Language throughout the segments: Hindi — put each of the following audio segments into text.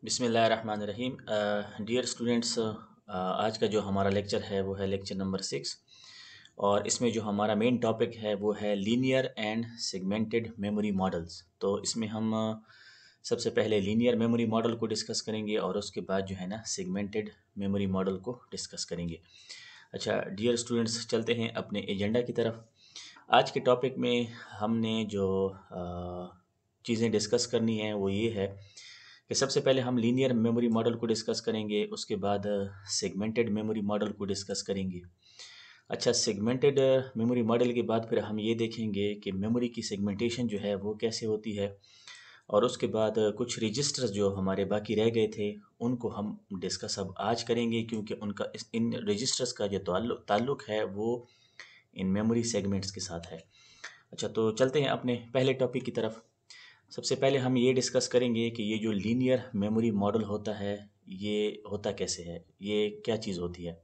बिस्मिल्लाहिर्रहमानिर्रहीम। डियर स्टूडेंट्स, आज का जो हमारा लेक्चर है वो है लेक्चर नंबर 6। और इसमें जो हमारा मेन टॉपिक है वो है linear and segmented memory models. तो इसमें हम सबसे पहले लीनियर मेमोरी मॉडल को डिस्कस करेंगे और उसके बाद जो है ना सेगमेंटेड मेमोरी मॉडल को डिस्कस करेंगे। अच्छा डियर स्टूडेंट्स, चलते हैं अपने एजेंडा की तरफ। आज के टॉपिक में हमने जो चीज़ें डिस्कस करनी है वो ये है कि सबसे पहले हम लीनियर मेमोरी मॉडल को डिस्कस करेंगे, उसके बाद सेगमेंटेड मेमोरी मॉडल को डिस्कस करेंगे। अच्छा, सेगमेंटेड मेमोरी मॉडल के बाद फिर हम ये देखेंगे कि मेमोरी की सेगमेंटेशन जो है वो कैसे होती है। और उसके बाद कुछ रजिस्टर्स जो हमारे बाकी रह गए थे उनको हम डिस्कस अब आज करेंगे, क्योंकि उनका इन रजिस्टर्स का जो ताल्लुक है वो इन मेमोरी सेगमेंट्स के साथ है। अच्छा, तो चलते हैं अपने पहले टॉपिक की तरफ। सबसे पहले हम ये डिस्कस करेंगे कि ये जो लीनियर मेमोरी मॉडल होता है ये होता कैसे है, ये क्या चीज़ होती है।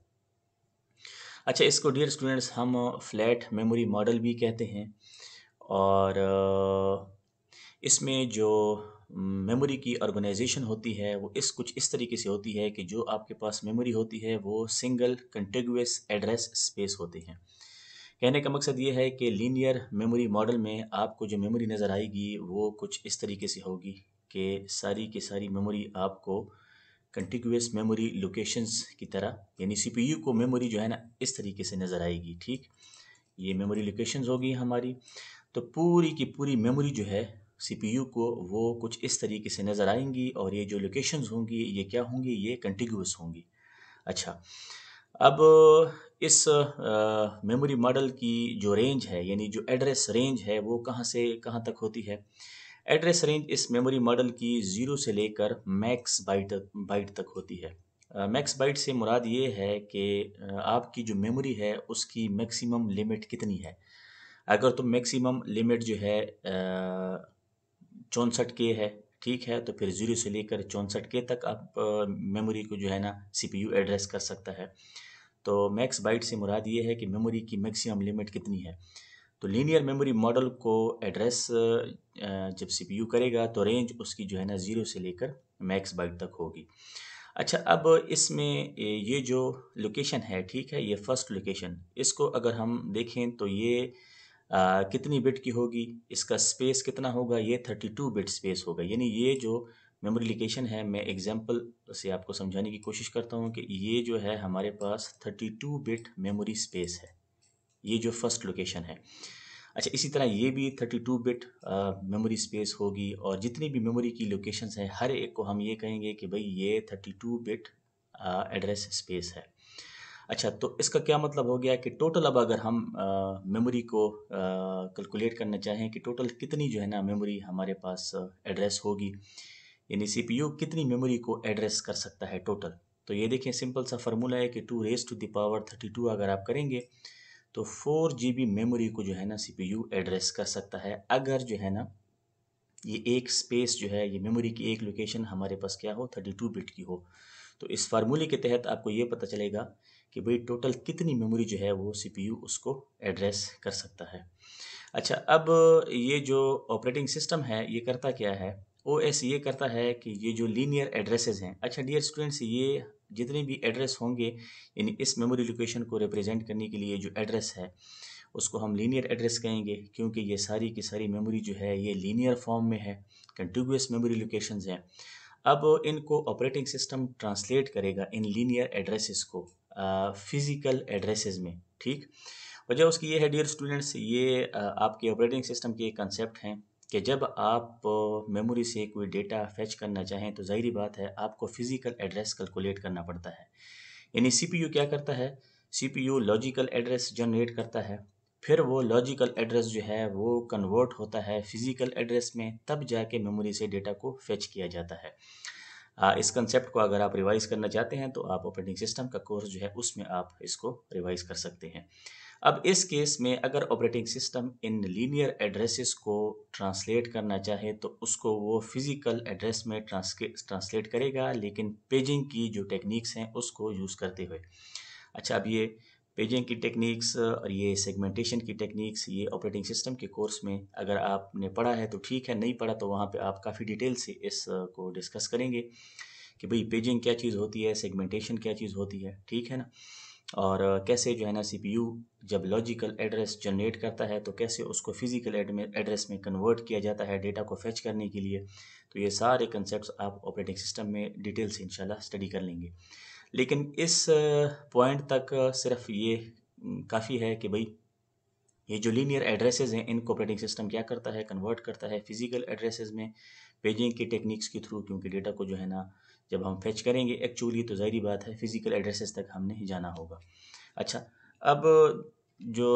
अच्छा, इसको डियर स्टूडेंट्स हम फ्लैट मेमोरी मॉडल भी कहते हैं। और इसमें जो मेमोरी की ऑर्गेनाइजेशन होती है वो कुछ इस तरीके से होती है कि जो आपके पास मेमोरी होती है वो सिंगल कंटिगुअस एड्रेस स्पेस होते हैं। कहने का मकसद ये है कि लीनियर मेमोरी मॉडल में आपको जो मेमोरी नज़र आएगी वो कुछ इस तरीके से होगी कि सारी की सारी मेमोरी आपको कंटिगुअस मेमोरी लोकेशंस की तरह, यानी सीपीयू को मेमोरी जो है ना इस तरीके से नज़र आएगी। ठीक, ये मेमोरी लोकेशंस होगी हमारी। तो पूरी की पूरी मेमोरी जो है सीपीयू को वो कुछ इस तरीके से नज़र आएंगी, और ये जो लोकेशंस होंगी ये क्या होंगी, ये कंटिगुअस होंगी। अच्छा, अब इस मेमोरी मॉडल की जो रेंज है, यानी जो एड्रेस रेंज है वो कहाँ से कहाँ तक होती है। एड्रेस रेंज इस मेमोरी मॉडल की 0 से लेकर मैक्स बाइट तक होती है। मैक्स बाइट से मुराद ये है कि आपकी जो मेमोरी है उसकी मैक्सिमम लिमिट कितनी है। अगर तो मैक्सिमम लिमिट जो है 64K है, ठीक है, तो फिर 0 से लेकर 64K तक आप मेमोरी को जो है ना सीपीयू एड्रेस कर सकता है। तो मैक्स बाइट से मुराद ये है कि मेमोरी की मैक्सिमम लिमिट कितनी है। तो लीनियर मेमोरी मॉडल को एड्रेस जब सीपीयू करेगा तो रेंज उसकी जो है ना 0 से लेकर मैक्स बाइट तक होगी। अच्छा, अब इसमें ये जो लोकेशन है, ठीक है, ये फर्स्ट लोकेशन, इसको अगर हम देखें तो ये कितनी बिट की होगी, इसका स्पेस कितना होगा, ये 32 बिट स्पेस होगा। यानी ये जो मेमोरी लोकेशन है, मैं एग्जांपल से आपको समझाने की कोशिश करता हूँ कि ये जो है हमारे पास 32 बिट मेमोरी स्पेस है, ये जो फर्स्ट लोकेशन है। अच्छा, इसी तरह ये भी 32 बिट मेमोरी स्पेस होगी, और जितनी भी मेमोरी की लोकेशंस हैं हर एक को हम ये कहेंगे कि भाई ये 32 बिट एड्रेस स्पेस है। अच्छा, तो इसका क्या मतलब हो गया कि टोटल अब अगर हम मेमोरी को कैलकुलेट करना चाहें कि टोटल कितनी जो है ना मेमोरी हमारे पास एड्रेस होगी, यानी सीपीयू कितनी मेमोरी को एड्रेस कर सकता है टोटल। तो ये देखिए, सिंपल सा फार्मूला है कि 2 रेज़ टू द पावर 32 अगर आप करेंगे तो 4 GB मेमोरी को जो है ना सीपीयू एड्रेस कर सकता है, अगर जो है ना ये एक स्पेस जो है, ये मेमोरी की एक लोकेशन हमारे पास क्या हो, 32 बिट की हो। तो इस फार्मूले के तहत आपको ये पता चलेगा कि भाई टोटल कितनी मेमोरी जो है वो सीपीयू उसको एड्रेस कर सकता है। अच्छा, अब ये जो ऑपरेटिंग सिस्टम है ये करता क्या है, ओएस ये करता है कि ये जो लीनियर एड्रेसेस हैं, अच्छा डियर स्टूडेंट्स, ये जितने भी एड्रेस होंगे, यानी इस मेमोरी लोकेशन को रिप्रेजेंट करने के लिए जो एड्रेस है उसको हम लीनियर एड्रेस कहेंगे, क्योंकि ये सारी की सारी मेमोरी जो है ये लीनियर फॉर्म में है, कंटिगुअस मेमोरी लोकेशंस हैं। अब इनको ऑपरेटिंग सिस्टम ट्रांसलेट करेगा इन लीनियर एड्रेसेस को फिज़िकल एड्रेसेस में। ठीक, वजह उसकी ये है डियर स्टूडेंट्स, ये आपके ऑपरेटिंग सिस्टम के कंसेप्ट हैं कि जब आप मेमोरी से कोई डेटा फेच करना चाहें तो ज़ाहिरी बात है आपको फ़िज़िकल एड्रेस कैलकुलेट करना पड़ता है। यानी सीपीयू क्या करता है, सीपीयू लॉजिकल एड्रेस जनरेट करता है, फिर वो लॉजिकल एड्रेस जो है वो कन्वर्ट होता है फिज़िकल एड्रेस में, तब जाके मेमोरी से डेटा को फेच किया जाता है। इस कंसेप्ट को अगर आप रिवाइज़ करना चाहते हैं तो आप ऑपरेटिंग सिस्टम का कोर्स जो है उसमें आप इसको रिवाइज़ कर सकते हैं। अब इस केस में अगर operating system in linear addresses को ट्रांसलेट करना चाहे तो उसको वो फिज़िकल एड्रेस में ट्रांसलेट करेगा, लेकिन पेजिंग की जो टेक्निक्स हैं उसको यूज़ करते हुए। अच्छा, अब ये पेजिंग की टेक्निक्स और ये सेगमेंटेशन की टेक्निक्स ये ऑपरेटिंग सिस्टम के कोर्स में अगर आपने पढ़ा है तो ठीक है, नहीं पढ़ा तो वहाँ पे आप काफ़ी डिटेल से इस को डिस्कस करेंगे कि भाई पेजिंग क्या चीज़ होती है, सेगमेंटेशन क्या चीज़ होती है, ठीक है ना। और कैसे जो है ना सीपीयू जब लॉजिकल एड्रेस जनरेट करता है तो कैसे उसको फिजिकल एड्रेस में कन्वर्ट किया जाता है डेटा को फेच करने के लिए। तो ये सारे कंसेप्ट्स आप ऑपरेटिंग सिस्टम में डिटेल से इंशाल्लाह स्टडी कर लेंगे। लेकिन इस पॉइंट तक सिर्फ ये काफ़ी है कि भाई ये जो लीनियर एड्रेसेस हैं इनको ऑपरेटिंग सिस्टम क्या करता है, कन्वर्ट करता है फिजिकल एड्रेसेस में पेजिंग की टेक्निक्स के थ्रू, क्योंकि डेटा को जो है ना जब हम फेच करेंगे एक्चुअली तो ज़ाहिर बात है फिजिकल एड्रेसेस तक हमने जाना होगा। अच्छा, अब जो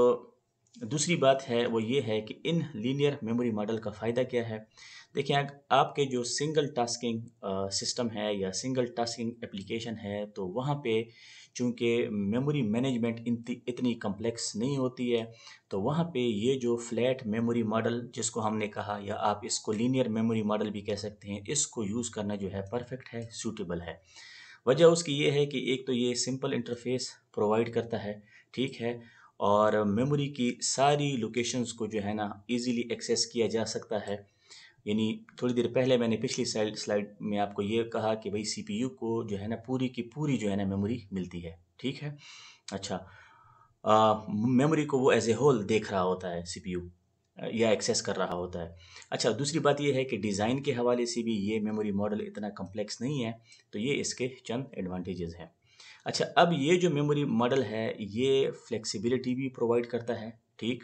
दूसरी बात है वो ये है कि इन लीनियर मेमोरी मॉडल का फ़ायदा क्या है। देखिए, आपके जो सिंगल टास्किंग सिस्टम है या सिंगल टास्किंग एप्लीकेशन है तो वहाँ पे चूँकि मेमोरी मैनेजमेंट इतनी कम्प्लेक्स नहीं होती है, तो वहाँ पे ये जो फ्लैट मेमोरी मॉडल जिसको हमने कहा, या आप इसको लीनियर मेमोरी मॉडल भी कह सकते हैं, इसको यूज़ करना जो है परफेक्ट है, सूटेबल है। वजह उसकी ये है कि एक तो ये सिंपल इंटरफेस प्रोवाइड करता है, ठीक है, और मेमोरी की सारी लोकेशंस को जो है ना इजीली एक्सेस किया जा सकता है। यानी थोड़ी देर पहले मैंने पिछली स्लाइड में आपको ये कहा कि भाई सीपीयू को जो है ना पूरी की पूरी जो है ना मेमोरी मिलती है, ठीक है। अच्छा, मेमोरी को वो एज ए होल देख रहा होता है सीपीयू, या एक्सेस कर रहा होता है। अच्छा, दूसरी बात ये है कि डिज़ाइन के हवाले से भी ये मेमोरी मॉडल इतना कम्प्लेक्स नहीं है, तो ये इसके चंद एडवांटेजेस हैं। अच्छा, अब ये जो मेमोरी मॉडल है ये फ्लेक्सिबिलिटी भी प्रोवाइड करता है, ठीक।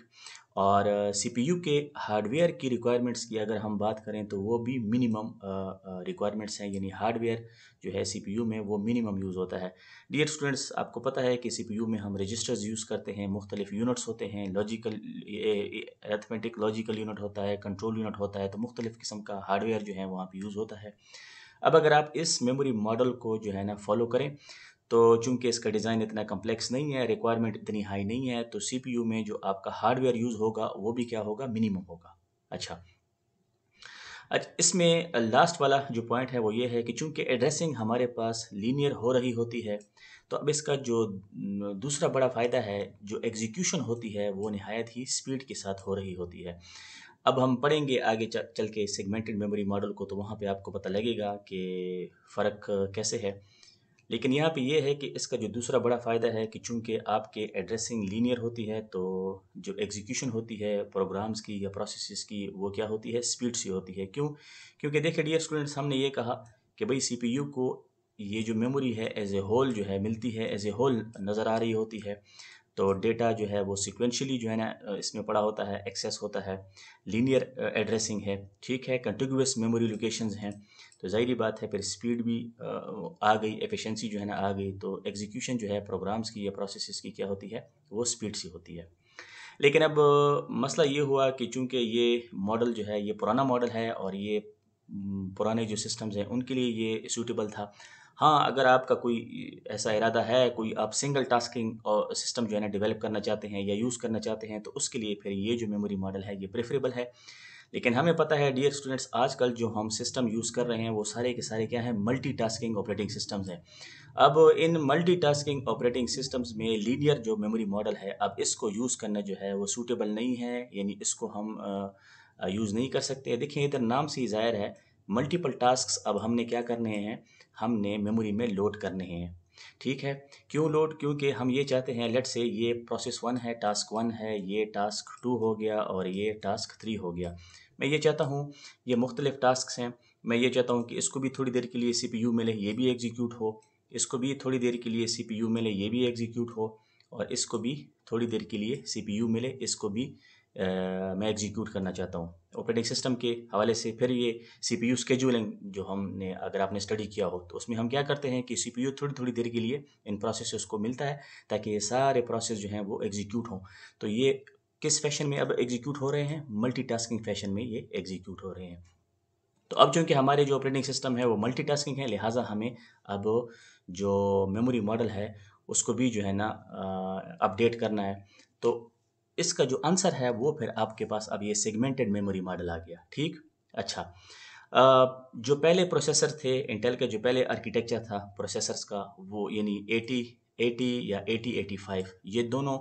और सीपीयू के हार्डवेयर की रिक्वायरमेंट्स की अगर हम बात करें तो वो भी मिनिमम रिक्वायरमेंट्स हैं, यानी हार्डवेयर जो है सीपीयू में वो मिनिमम यूज़ होता है। डियर स्टूडेंट्स, आपको पता है कि सीपीयू में हम रजिस्टर्स यूज़ करते हैं, मुख्तलिफ यूनिट्स होते हैं, लॉजिकल अरिथमेटिक लॉजिकल यूनिट होता है, कंट्रोल यूनिट होता है, तो मुख्तलिफ किस्म का हार्डवेयर जो है वहाँ पे यूज़ होता है। अब अगर आप इस मेमोरी मॉडल को जो है ना फॉलो करें तो चूंकि इसका डिज़ाइन इतना कम्प्लेक्स नहीं है, रिक्वायरमेंट इतनी हाई नहीं है, तो सीपीयू में जो आपका हार्डवेयर यूज़ होगा वो भी क्या होगा, मिनिमम होगा। अच्छा, इसमें लास्ट वाला जो पॉइंट है वो ये है कि चूंकि एड्रेसिंग हमारे पास लीनियर हो रही होती है, तो अब इसका जो दूसरा बड़ा फ़ायदा है, जो एग्जीक्यूशन होती है वो नहायत ही स्पीड के साथ हो रही होती है। अब हम पढ़ेंगे आगे चल के सेगमेंटेड मेमोरी मॉडल को, तो वहाँ पे आपको पता लगेगा कि फ़र्क कैसे है। लेकिन यहाँ पे ये है कि इसका जो दूसरा बड़ा फ़ायदा है कि चूंकि आपके एड्रेसिंग लीनियर होती है, तो जो एग्जीक्यूशन होती है प्रोग्राम्स की या प्रोसेसेस की वो क्या होती है, स्पीड से होती है। क्यों? क्योंकि देखिए डियर स्टूडेंट्स, हमने ये कहा कि भाई सीपीयू को ये जो मेमोरी है एज ए होल जो है मिलती है, एज ए होल नज़र आ रही होती है। तो डेटा जो है वो सिक्वेंशली जो है ना इसमें पड़ा होता है, एक्सेस होता है, लीनियर एड्रेसिंग है, ठीक है, कंटिग्यूअस मेमोरी लोकेशंस हैं, तो ज़ाहिर बात है फिर स्पीड भी आ गई, एफिशिएंसी जो है ना आ गई, तो एग्जीक्यूशन जो है प्रोग्राम्स की या प्रोसेसेस की क्या होती है, वो स्पीड से होती है। लेकिन अब मसला ये हुआ कि चूंकि ये मॉडल जो है ये पुराना मॉडल है और ये पुराने जो सिस्टम्स हैं उनके लिए ये सूटेबल था। हाँ, अगर आपका कोई ऐसा इरादा है, कोई आप सिंगल टास्किंग और सिस्टम जो है ना डेवलप करना चाहते हैं या यूज़ करना चाहते हैं, तो उसके लिए फिर ये जो मेमोरी मॉडल है ये प्रेफरेबल है। लेकिन हमें पता है डियर स्टूडेंट्स, आजकल जो हम सिस्टम यूज़ कर रहे हैं वो सारे के सारे क्या हैं, मल्टीटास्किंग ऑपरेटिंग सिस्टम्स हैं। अब इन मल्टीटास्किंग ऑपरेटिंग सिस्टम्स में लीनियर जो मेमोरी मॉडल है, अब इसको यूज़ करना जो है वो सूटेबल नहीं है, यानी इसको हम यूज़ नहीं कर सकते। देखिए इधर नाम से ही ज़ाहिर है, मल्टीपल टास्क्स अब हमने क्या करने हैं, हमने मेमोरी में लोड करने हैं, ठीक है। क्यों लोड? क्योंकि हम ये चाहते हैं, लेट्स से ये प्रोसेस 1 है, टास्क 1 है, ये टास्क 2 हो गया और ये टास्क 3 हो गया। मैं ये चाहता हूँ, ये मुख्तलिफ टास्क्स हैं, मैं ये चाहता हूँ कि इसको भी थोड़ी देर के लिए सीपीयू मिले, ये भी एग्जीक्यूट हो, इसको भी थोड़ी देर के लिए सीपीयू मिले, ये भी एग्जीक्यूट हो, और इसको भी थोड़ी देर के लिए सीपीयू मिले, इसको भी मैं एग्जीक्यूट करना चाहता हूँ। ऑपरेटिंग सिस्टम के हवाले से फिर ये सीपीयू स्केड्यूलिंग जो हमने, अगर आपने स्टडी किया हो, तो उसमें हम क्या करते हैं कि सीपीयू थोड़ी थोड़ी देर के लिए इन प्रोसेसेस को मिलता है ताकि ये सारे प्रोसेस जो हैं वो एग्जीक्यूट हों। तो ये किस फैशन में अब एग्जीक्यूट हो रहे हैं? मल्टीटास्किंग फैशन में ये एग्जीक्यूट हो रहे हैं। तो अब चूंकि हमारे जो ऑपरेटिंग सिस्टम है वो मल्टीटास्किंग है, लिहाजा हमें अब जो मेमोरी मॉडल है उसको भी जो है ना अपडेट करना है। तो इसका जो आंसर है वो फिर आपके पास अब ये सेगमेंटेड मेमोरी मॉडल आ गया, ठीक। अच्छा, जो पहले प्रोसेसर थे इंटेल के, जो पहले आर्किटेक्चर था प्रोसेसर्स का, वो यानी 80 80 या 8085, ये दोनों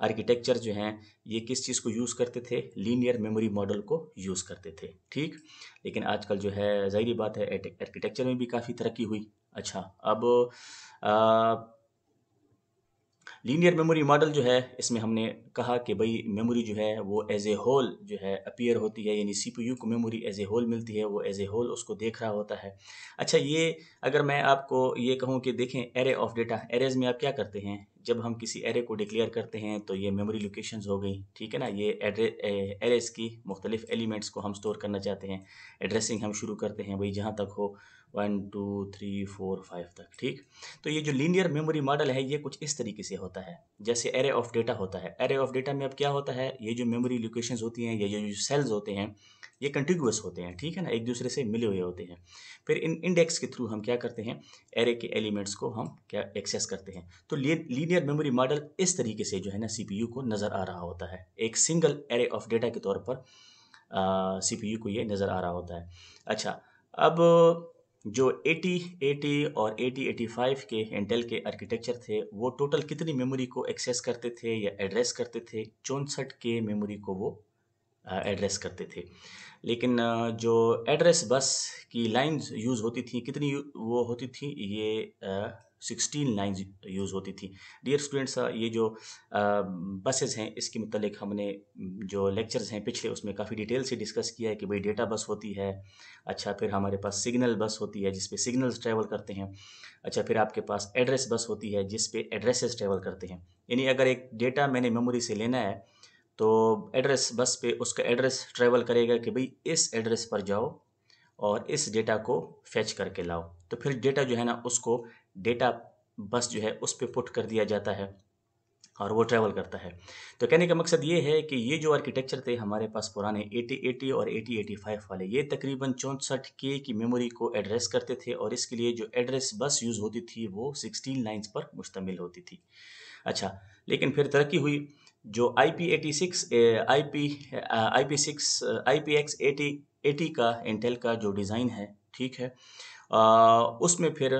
आर्किटेक्चर जो हैं ये किस चीज़ को यूज़ करते थे, लीनियर मेमोरी मॉडल को यूज़ करते थे। ठीक, लेकिन आजकल जो है ज़ाहिर बात है आर्किटेक्चर में भी काफ़ी तरक्की हुई। अच्छा, अब लीनियर मेमोरी मॉडल जो है इसमें हमने कहा कि भाई मेमोरी जो है वो एज ए होल जो है अपीयर होती है, यानी सीपीयू को मेमोरी एज ए होल मिलती है, वो एज ए होल उसको देख रहा होता है। अच्छा, ये अगर मैं आपको ये कहूँ कि देखें एरे ऑफ डेटा, एरेज में आप क्या करते हैं, जब हम किसी एरे को डिक्लेयर करते हैं तो ये मेमोरी लोकेशंस हो गई, ठीक है ना। ये एरेज की मुख्तलिफ एलिमेंट्स को हम स्टोर करना चाहते हैं, एड्रेसिंग हम शुरू करते हैं भाई जहाँ तक हो 1 2 3 4 5 तक। ठीक, तो ये जो लीनियर मेमोरी मॉडल है ये कुछ इस तरीके से होता है जैसे एरे ऑफ डेटा होता है। एरे ऑफ डेटा में अब क्या होता है, ये जो मेमोरी लोकेशंस होती हैं, ये जो सेल्स होते हैं ये कंटिग्यूअस होते हैं, ठीक है ना, एक दूसरे से मिले हुए होते हैं। फिर इन इंडेक्स के थ्रू हम क्या करते हैं, एरे के एलिमेंट्स को हम क्या एक्सेस करते हैं। तो लीनियर मेमोरी मॉडल इस तरीके से जो है ना सीपीयू को नज़र आ रहा होता है, एक सिंगल एरे ऑफ डेटा के तौर पर सीपीयू को ये नज़र आ रहा होता है। अच्छा, अब जो 80 80 और 80 85 के इंटेल के आर्किटेक्चर थे वो टोटल कितनी मेमोरी को एक्सेस करते थे या एड्रेस करते थे, 64 के मेमोरी को वो एड्रेस करते थे। लेकिन जो एड्रेस बस की लाइंस यूज़ होती थी कितनी वो होती थी, ये 16 लाइंस यूज़ होती थी। डियर स्टूडेंट्स, ये जो बसेस हैं इसके मुतालिक हमने जो लेक्चर्स हैं पिछले उसमें काफ़ी डिटेल से डिस्कस किया है कि भाई डेटा बस होती है। अच्छा, फिर हमारे पास सिग्नल बस होती है जिस पे सिग्नल्स ट्रैवल करते हैं। अच्छा, फिर आपके पास एड्रेस बस होती है जिस पे एड्रेसेस ट्रैवल करते हैं। यानी अगर एक डेटा मैंने मेमोरी से लेना है तो एड्रेस बस पे उसका एड्रेस ट्रैवल करेगा कि भाई इस एड्रेस पर जाओ और इस डेटा को फेच करके लाओ। तो फिर डेटा जो है ना उसको डेटा बस जो है उस पे पुट कर दिया जाता है और वो ट्रैवल करता है। तो कहने का मकसद ये है कि ये जो आर्किटेक्चर थे हमारे पास पुराने 8080 और 8085 वाले, ये तकरीबन 64 के की मेमोरी को एड्रेस करते थे और इसके लिए जो एड्रेस बस यूज़ होती थी वो 16 लाइंस पर मुश्तमिल होती थी। अच्छा, लेकिन फिर तरक्की हुई, जो IP86 IP6 IPX80 का इंटेल का जो डिज़ाइन है, ठीक है, उसमें फिर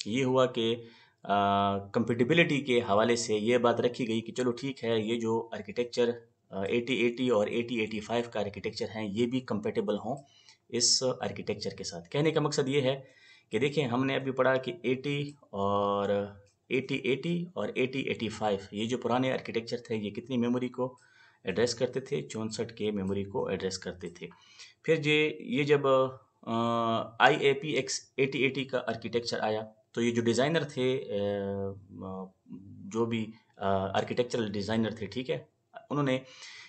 ये हुआ कि कंपेटिबिलिटी के हवाले से ये बात रखी गई कि चलो ठीक है, ये जो आर्किटेक्चर 8080 और 8085 का आर्किटेक्चर हैं ये भी कंपेटेबल हों इस आर्किटेक्चर के साथ। कहने का मकसद ये है कि देखिए हमने अभी पढ़ा कि 80 और 8080 और 8085 ये जो पुराने आर्किटेक्चर थे ये कितनी मेमोरी को एड्रेस करते थे, 64 के मेमोरी को एड्रेस करते थे। फिर ये जब IAPX 8080 का आर्किटेक्चर आया तो ये जो डिज़ाइनर थे जो भी आर्किटेक्चरल डिज़ाइनर थे, ठीक है, उन्होंने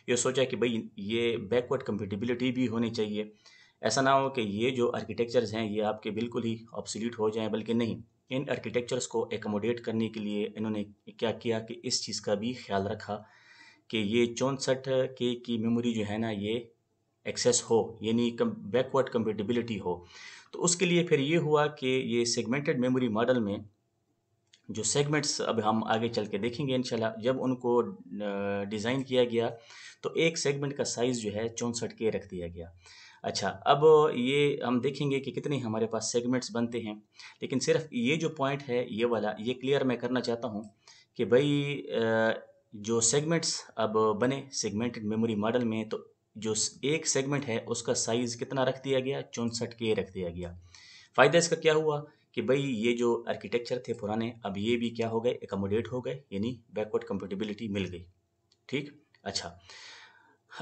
ये सोचा कि भाई ये बैकवर्ड कंपेटिबिलिटी भी होनी चाहिए। ऐसा ना हो कि ये जो आर्किटेक्चर्स हैं ये आपके बिल्कुल ही ऑब्सोलीट हो जाएं, बल्कि नहीं, इन आर्किटेक्चर्स को एकोमोडेट करने के लिए इन्होंने क्या किया कि इस चीज़ का भी ख्याल रखा कि ये 64 के की मेमोरी जो है ना ये एक्सेस हो, यानी बैकवर्ड कंपेटिबिलिटी हो। तो उसके लिए फिर ये हुआ कि ये सेगमेंटेड मेमोरी मॉडल में जो सेगमेंट्स अब हम आगे चल के देखेंगे इंशाल्लाह, जब उनको डिज़ाइन किया गया तो एक सेगमेंट का साइज़ जो है 64 के रख दिया गया। अच्छा, अब ये हम देखेंगे कि कितने हमारे पास सेगमेंट्स बनते हैं, लेकिन सिर्फ ये जो पॉइंट है ये वाला ये क्लियर मैं करना चाहता हूँ कि भाई जो सेगमेंट्स अब बने सेगमेंटेड मेमोरी मॉडल में, तो जो एक सेगमेंट है उसका साइज़ कितना रख दिया गया, 64 के रख दिया गया। फ़ायदा इसका क्या हुआ कि भाई ये जो आर्किटेक्चर थे पुराने अब ये भी क्या हो गए, एकोमोडेट हो गए, यानी बैकवर्ड कंपेटिबिलिटी मिल गई। ठीक, अच्छा,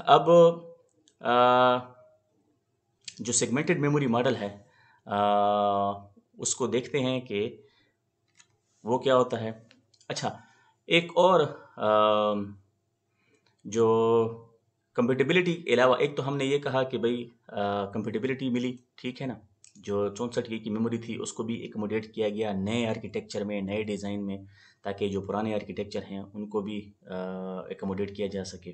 अब जो सेगमेंटेड मेमोरी मॉडल है उसको देखते हैं कि वो क्या होता है। अच्छा, एक और जो कंपेटिबिलिटी के अलावा, एक तो हमने ये कहा कि भाई कंपेटिबिलिटी मिली, ठीक है ना, जो 64 की मेमोरी थी उसको भी एकोमोडेट किया गया नए आर्किटेक्चर में, नए डिज़ाइन में, ताकि जो पुराने आर्किटेक्चर हैं उनको भी एकोमोडेट किया जा सके।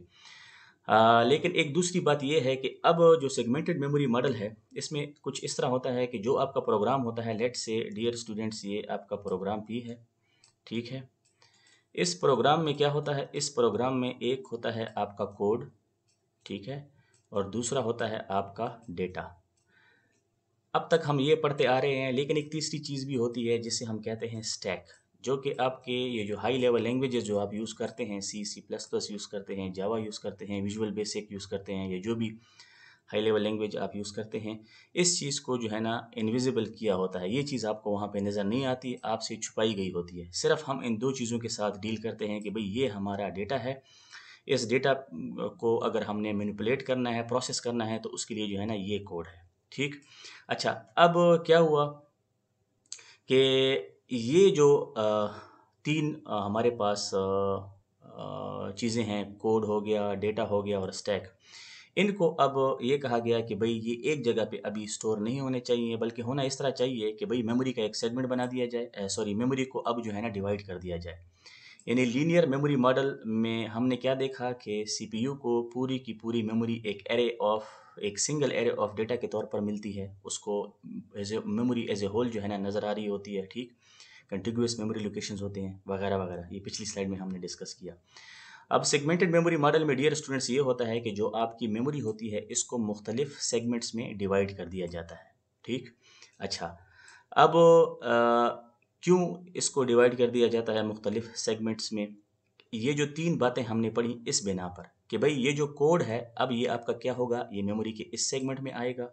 लेकिन एक दूसरी बात ये है कि अब जो सेगमेंटेड मेमोरी मॉडल है इसमें कुछ इस तरह होता है कि जो आपका प्रोग्राम होता है, लेट्स से डियर स्टूडेंट्स ये आपका प्रोग्राम भी है, ठीक है। इस प्रोग्राम में क्या होता है, इस प्रोग्राम में एक होता है आपका कोड, ठीक है, और दूसरा होता है आपका डेटा। अब तक हम ये पढ़ते आ रहे हैं, लेकिन एक तीसरी चीज़ भी होती है जिसे हम कहते हैं स्टैक। जो कि आपके ये जो हाई लेवल लैंग्वेजेस जो आप यूज़ करते हैं, C++ यूज़ करते हैं, जावा यूज़ करते हैं, विजुअल बेसिक यूज़ करते हैं, ये जो भी हाई लेवल लैंग्वेज आप यूज़ करते हैं, इस चीज़ को जो है ना इनविजिबल किया होता है। ये चीज़ आपको वहाँ पे नज़र नहीं आती, आपसे छुपाई गई होती है। सिर्फ हम इन दो चीज़ों के साथ डील करते हैं कि भाई ये हमारा डेटा है, इस डेटा को अगर हमने मैनिपुलेट करना है, प्रोसेस करना है, तो उसके लिए जो है ना ये कोड है। ठीक। अच्छा, अब क्या हुआ कि ये जो तीन हमारे पास चीज़ें हैं, कोड हो गया, डेटा हो गया और स्टैक। इनको अब ये कहा गया कि भाई ये एक जगह पे अभी स्टोर नहीं होने चाहिए, बल्कि होना इस तरह चाहिए कि भाई मेमोरी का एक सेगमेंट बना दिया जाए, सॉरी मेमोरी को अब जो है ना डिवाइड कर दिया जाए। यानी लीनियर मेमोरी मॉडल में हमने क्या देखा कि सीपीयू को पूरी की पूरी मेमोरी एक सिंगल एरे ऑफ डेटा के तौर पर मिलती है, उसको as a memory as a whole जो है ना नज़र आ रही होती है। ठीक। कंटिग्यूअस मेमोरी लोकेशंस होते हैं वगैरह वगैरह, ये पिछली स्लाइड में हमने डिस्कस किया। अब सेगमेंटेड मेमोरी मॉडल में डियर स्टूडेंट्स ये होता है कि जो आपकी मेमोरी होती है इसको मुख्तलिफ सेगमेंट्स में डिवाइड कर दिया जाता है। ठीक। अच्छा, अब क्यों इसको डिवाइड कर दिया जाता है मुख्तलिफ सेगमेंट्स में? ये जो तीन बातें हमने पढ़ी इस बिना पर कि भाई ये जो कोड है अब ये आपका क्या होगा, ये मेमोरी के इस सेगमेंट में आएगा।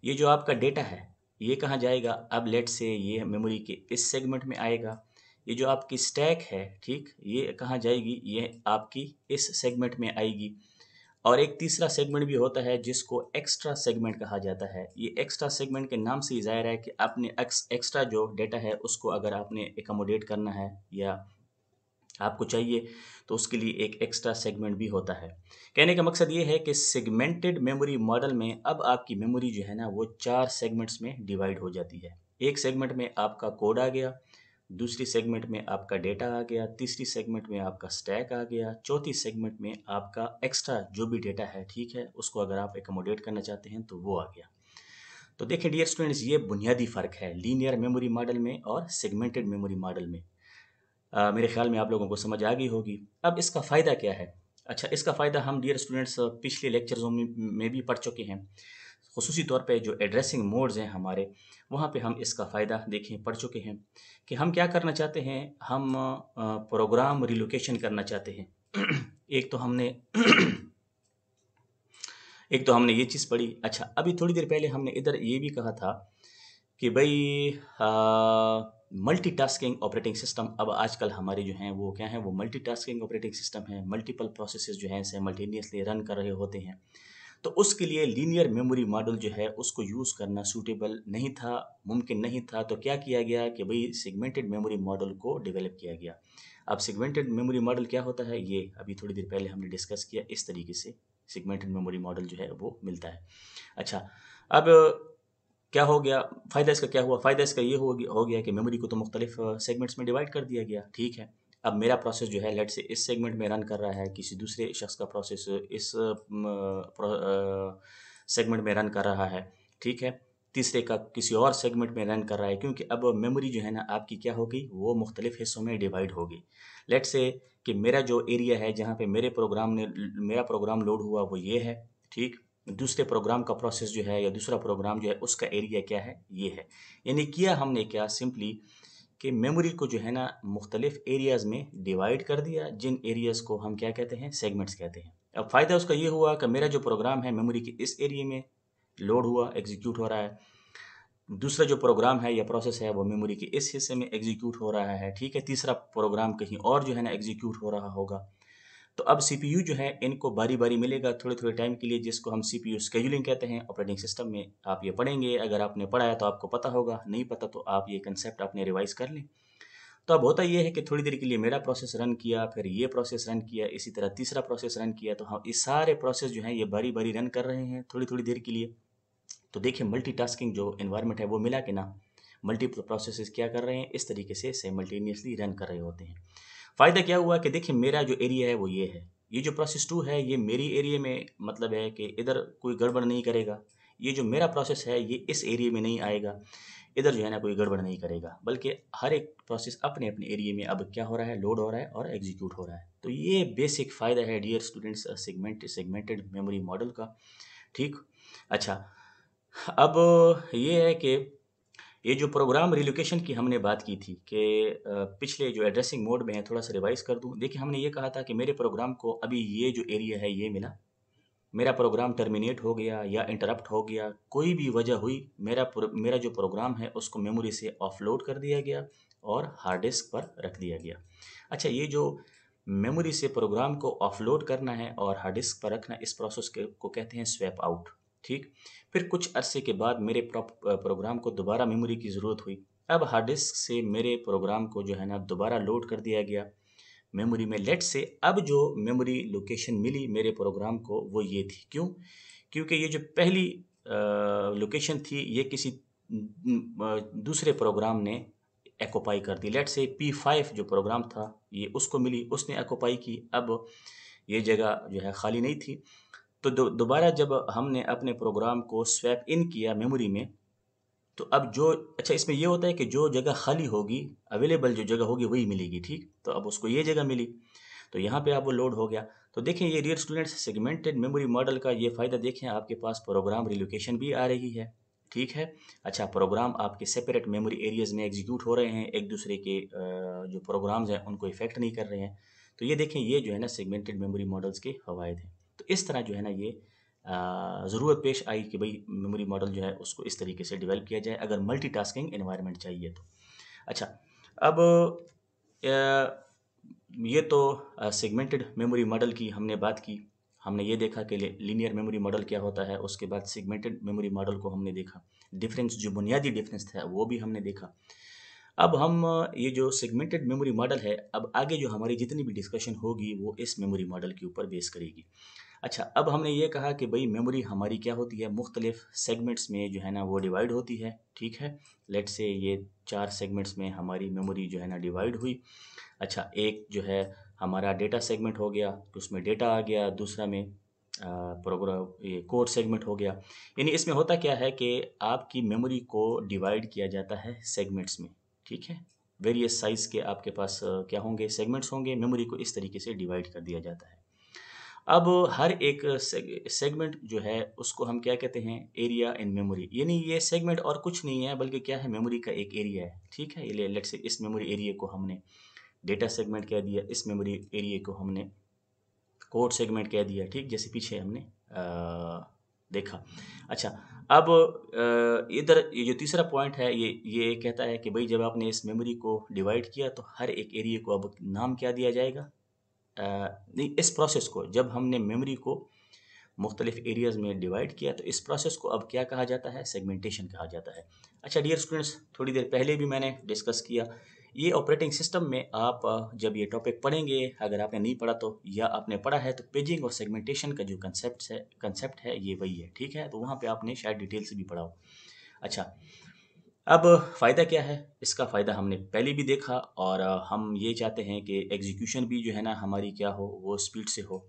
ये जो आपका डेटा है ये कहाँ जाएगा, अब लेट से ये मेमोरी के इस सेगमेंट में आएगा। ये जो आपकी स्टैक है, ठीक, ये कहाँ जाएगी, ये आपकी इस सेगमेंट में आएगी। और एक तीसरा सेगमेंट भी होता है जिसको एक्स्ट्रा सेगमेंट कहा जाता है। ये एक्स्ट्रा सेगमेंट के नाम से ही ज़ाहिर है कि आपने एक्स्ट्रा जो डेटा है उसको अगर आपने एकोमोडेट करना है या आपको चाहिए तो उसके लिए एक एक्स्ट्रा सेगमेंट भी होता है। कहने का मकसद ये है कि सेगमेंटेड मेमोरी मॉडल में अब आपकी मेमोरी जो है ना वो 4 सेगमेंट्स में डिवाइड हो जाती है। एक सेगमेंट में आपका कोड आ गया, दूसरी सेगमेंट में आपका डेटा आ गया, तीसरी सेगमेंट में आपका स्टैक आ गया, चौथी सेगमेंट में आपका एक्स्ट्रा जो भी डेटा है, ठीक है, उसको अगर आप एकोमोडेट करना चाहते हैं तो वो आ गया। तो देखिए डियर स्टूडेंट्स, ये बुनियादी फ़र्क है लीनियर मेमोरी मॉडल में और सेगमेंटेड मेमोरी मॉडल में। मेरे ख्याल में आप लोगों को समझ आ गई होगी। अब इसका फ़ायदा क्या है? अच्छा, इसका फ़ायदा हम डियर स्टूडेंट्स पिछले लेक्चर्सों में भी पढ़ चुके हैं। ख़ुसूसी तौर पे जो एड्रेसिंग मोड्स हैं हमारे, वहाँ पे हम इसका फ़ायदा देखें पढ़ चुके हैं कि हम क्या करना चाहते हैं, हम प्रोग्राम रिलोकेशन करना चाहते हैं। एक तो हमने एक तो हमने ये चीज़ पढ़ी। अच्छा, अभी थोड़ी देर पहले हमने इधर ये भी कहा था कि भाई मल्टीटास्किंग ऑपरेटिंग सिस्टम अब आजकल हमारे जो हैं वो क्या हैं, वो मल्टीटास्किंग ऑपरेटिंग सिस्टम है। मल्टीपल प्रोसेसेस जो हैं साइमल्टेनियसली रन कर रहे होते हैं। तो उसके लिए लीनियर मेमोरी मॉडल जो है उसको यूज़ करना सूटेबल नहीं था, मुमकिन नहीं था। तो क्या किया गया कि भाई सेगमेंटेड मेमोरी मॉडल को डेवलप किया गया। अब सेगमेंटेड मेमोरी मॉडल क्या होता है, ये अभी थोड़ी देर पहले हमने डिस्कस किया। इस तरीके से सेगमेंटेड मेमोरी मॉडल जो है वो मिलता है। अच्छा, अब क्या हो गया, फ़ायदा इसका क्या हुआ? फ़ायदा इसका ये हो गया कि मेमोरी को तो मुख्तलिफ सेगमेंट्स में डिवाइड कर दिया गया। ठीक है। अब मेरा प्रोसेस जो है लेट से इस सेगमेंट में रन कर रहा है, किसी दूसरे शख्स का प्रोसेस इस सेगमेंट में रन कर रहा है। ठीक है। तीसरे का किसी और सेगमेंट में रन कर रहा है, क्योंकि अब मेमोरी जो है ना आपकी क्या हो गई, वो मुख्तलिफ हिस्सों में डिवाइड हो गई। लेट से कि मेरा जो एरिया है जहाँ पे मेरा प्रोग्राम लोड हुआ वो ये है। ठीक। दूसरे प्रोग्राम का प्रोसेस जो है या दूसरा प्रोग्राम जो है उसका एरिया क्या है, ये है। यानी किया हमने क्या, सिंपली कि मेमोरी को जो है ना मुख्तलिफ एरियाज़ में डिवाइड कर दिया, जिन एरियाज़ को हम क्या कहते हैं, सेगमेंट्स कहते हैं। अब फ़ायदा उसका ये हुआ कि मेरा जो प्रोग्राम है मेमोरी के इस एरिया में लोड हुआ, एग्जीक्यूट हो रहा है। दूसरा जो प्रोग्राम है या प्रोसेस है वो मेमोरी के इस हिस्से में एग्जीक्यूट हो रहा है। ठीक है। तीसरा प्रोग्राम कहीं और जो है ना एग्जीक्यूट हो रहा होगा। तो अब सीपीयू जो है इनको बारी बारी मिलेगा थोड़े थोड़े टाइम के लिए, जिसको हम सीपीयू स्केजुलिंग कहते हैं। ऑपरेटिंग सिस्टम में आप ये पढ़ेंगे, अगर आपने पढ़ा है तो आपको पता होगा, नहीं पता तो आप ये कंसेप्ट अपने रिवाइज कर लें। तो अब होता ये है कि थोड़ी देर के लिए मेरा प्रोसेस रन किया, फिर ये प्रोसेस रन किया, इसी तरह तीसरा प्रोसेस रन किया। तो हम इस सारे प्रोसेस जो हैं ये बारी बारी रन कर रहे हैं थोड़ी थोड़ी देर के लिए। तो देखिए मल्टीटास्किंग जो एनवायरनमेंट है वो मिला कि ना, मल्टीपल प्रोसेसेस क्या कर रहे हैं, इस तरीके से साइमल्टेनियसली रन कर रहे होते हैं। फ़ायदा क्या हुआ कि देखिए मेरा जो एरिया है वो ये है, ये जो प्रोसेस 2 है ये मेरी एरिया में, मतलब है कि इधर कोई गड़बड़ नहीं करेगा। ये जो मेरा प्रोसेस है ये इस एरिया में नहीं आएगा, इधर जो है ना कोई गड़बड़ नहीं करेगा, बल्कि हर एक प्रोसेस अपने अपने एरिया में अब क्या हो रहा है, लोड हो रहा है और एग्जीक्यूट हो रहा है। तो ये बेसिक फ़ायदा है dear students segmented memory model का। ठीक। अच्छा, अब ये है कि ये जो प्रोग्राम रिलोकेशन की हमने बात की थी कि पिछले जो एड्रेसिंग मोड में है, थोड़ा सा रिवाइज कर दूं। देखिए, हमने ये कहा था कि मेरे प्रोग्राम को अभी ये जो एरिया है ये मिला, मेरा प्रोग्राम टर्मिनेट हो गया या इंटरप्ट हो गया, कोई भी वजह हुई, मेरा जो प्रोग्राम है उसको मेमोरी से ऑफलोड कर दिया गया और हार्ड डिस्क पर रख दिया गया। अच्छा, ये जो मेमोरी से प्रोग्राम को ऑफलोड करना है और हार्ड डिस्क पर रखना, इस प्रोसेस को कहते हैं स्वैप आउट। ठीक। फिर कुछ अरसे के बाद मेरे प्रोग्राम को दोबारा मेमोरी की ज़रूरत हुई। अब हार्ड डिस्क से मेरे प्रोग्राम को जो है ना दोबारा लोड कर दिया गया मेमोरी में। लेट से अब जो मेमोरी लोकेशन मिली मेरे प्रोग्राम को वो ये थी। क्यों? क्योंकि ये जो पहली लोकेशन थी ये किसी दूसरे प्रोग्राम ने एक्ोपाई कर दी। लेट से P5 जो प्रोग्राम था ये उसको मिली, उसने एक्ोपाई की। अब ये जगह जो है खाली नहीं थी। तो दोबारा जब हमने अपने प्रोग्राम को स्वैप इन किया मेमोरी में, तो अब जो अच्छा इसमें ये होता है कि जो जगह खाली होगी, अवेलेबल जो जगह होगी वही मिलेगी। ठीक। तो अब उसको ये जगह मिली, तो यहाँ पे अब वो लोड हो गया। तो देखें ये dear students, segmented memory model का ये फ़ायदा देखें, आपके पास प्रोग्राम रिलोकेशन भी आ रही है। ठीक है। अच्छा, प्रोग्राम आपके सेपरेट मेमोरी एरियाज में एग्जीक्यूट हो रहे हैं, एक दूसरे के जो प्रोग्राम्स हैं उनको इफेक्ट नहीं कर रहे हैं। तो ये देखें, ये जो है ना सेगमेंटेड मेमोरी मॉडल्स के फ़वाइद हैं। तो इस तरह जो है ना ये ज़रूरत पेश आई कि भाई मेमोरी मॉडल जो है उसको इस तरीके से डेवलप किया जाए अगर मल्टीटास्किंग एनवायरनमेंट चाहिए तो। अच्छा, अब ये तो सेगमेंटेड मेमोरी मॉडल की हमने बात की। हमने ये देखा कि लीनियर मेमोरी मॉडल क्या होता है, उसके बाद सेगमेंटेड मेमोरी मॉडल को हमने देखा, डिफरेंस जो बुनियादी डिफरेंस था वो भी हमने देखा। अब हम ये जो सेगमेंटेड मेमोरी मॉडल है, अब आगे जो हमारी जितनी भी डिस्कशन होगी वो इस मेमोरी मॉडल के ऊपर बेस करेगी। अच्छा, अब हमने ये कहा कि भाई मेमोरी हमारी क्या होती है, मुख्तलिफ सेगमेंट्स में जो है ना वो डिवाइड होती है। ठीक है। लेट से ये 4 सेगमेंट्स में हमारी मेमोरी जो है ना डिवाइड हुई। अच्छा, एक जो है हमारा डेटा सेगमेंट हो गया, तो उसमें डेटा आ गया। दूसरा में प्रोग्राम ये कोड सेगमेंट हो गया। यानी इसमें होता क्या है कि आपकी मेमोरी को डिवाइड किया जाता है सेगमेंट्स में। ठीक है। वेरियस साइज़ के आपके पास क्या होंगे, सेगमेंट्स होंगे। मेमोरी को इस तरीके से डिवाइड कर दिया जाता है। अब हर एक सेगमेंट जो है उसको हम क्या कहते हैं, एरिया इन मेमोरी। यानी ये सेगमेंट और कुछ नहीं है बल्कि क्या है, मेमोरी का एक एरिया है। ठीक है। ये लेट से इस मेमोरी एरिया को हमने डेटा सेगमेंट कह दिया, इस मेमोरी एरिया को हमने कोड सेगमेंट कह दिया। ठीक, जैसे पीछे हमने देखा। अच्छा, अब इधर ये जो तीसरा पॉइंट है ये कहता है कि भाई जब आपने इस मेमोरी को डिवाइड किया तो हर एक एरिया को अब नाम क्या दिया जाएगा। नहीं, इस प्रोसेस को जब हमने मेमोरी को मुख्तलिफ एरियाज़ में डिवाइड किया तो इस प्रोसेस को अब क्या कहा जाता है, सेगमेंटेशन कहा जाता है। अच्छा डियर स्टूडेंट्स, थोड़ी देर पहले भी मैंने डिस्कस किया, ये ऑपरेटिंग सिस्टम में आप जब ये टॉपिक पढ़ेंगे, अगर आपने नहीं पढ़ा तो या आपने पढ़ा है तो पेजिंग और सेगमेंटेशन का जो कंसेप्ट है ये वही है। ठीक है। तो वहाँ पे आपने शायद डिटेल से भी पढ़ा हो। अच्छा, अब फ़ायदा क्या है, इसका फ़ायदा हमने पहले भी देखा और हम ये चाहते हैं कि एग्जीक्यूशन भी जो है ना हमारी क्या हो, वो स्पीड से हो।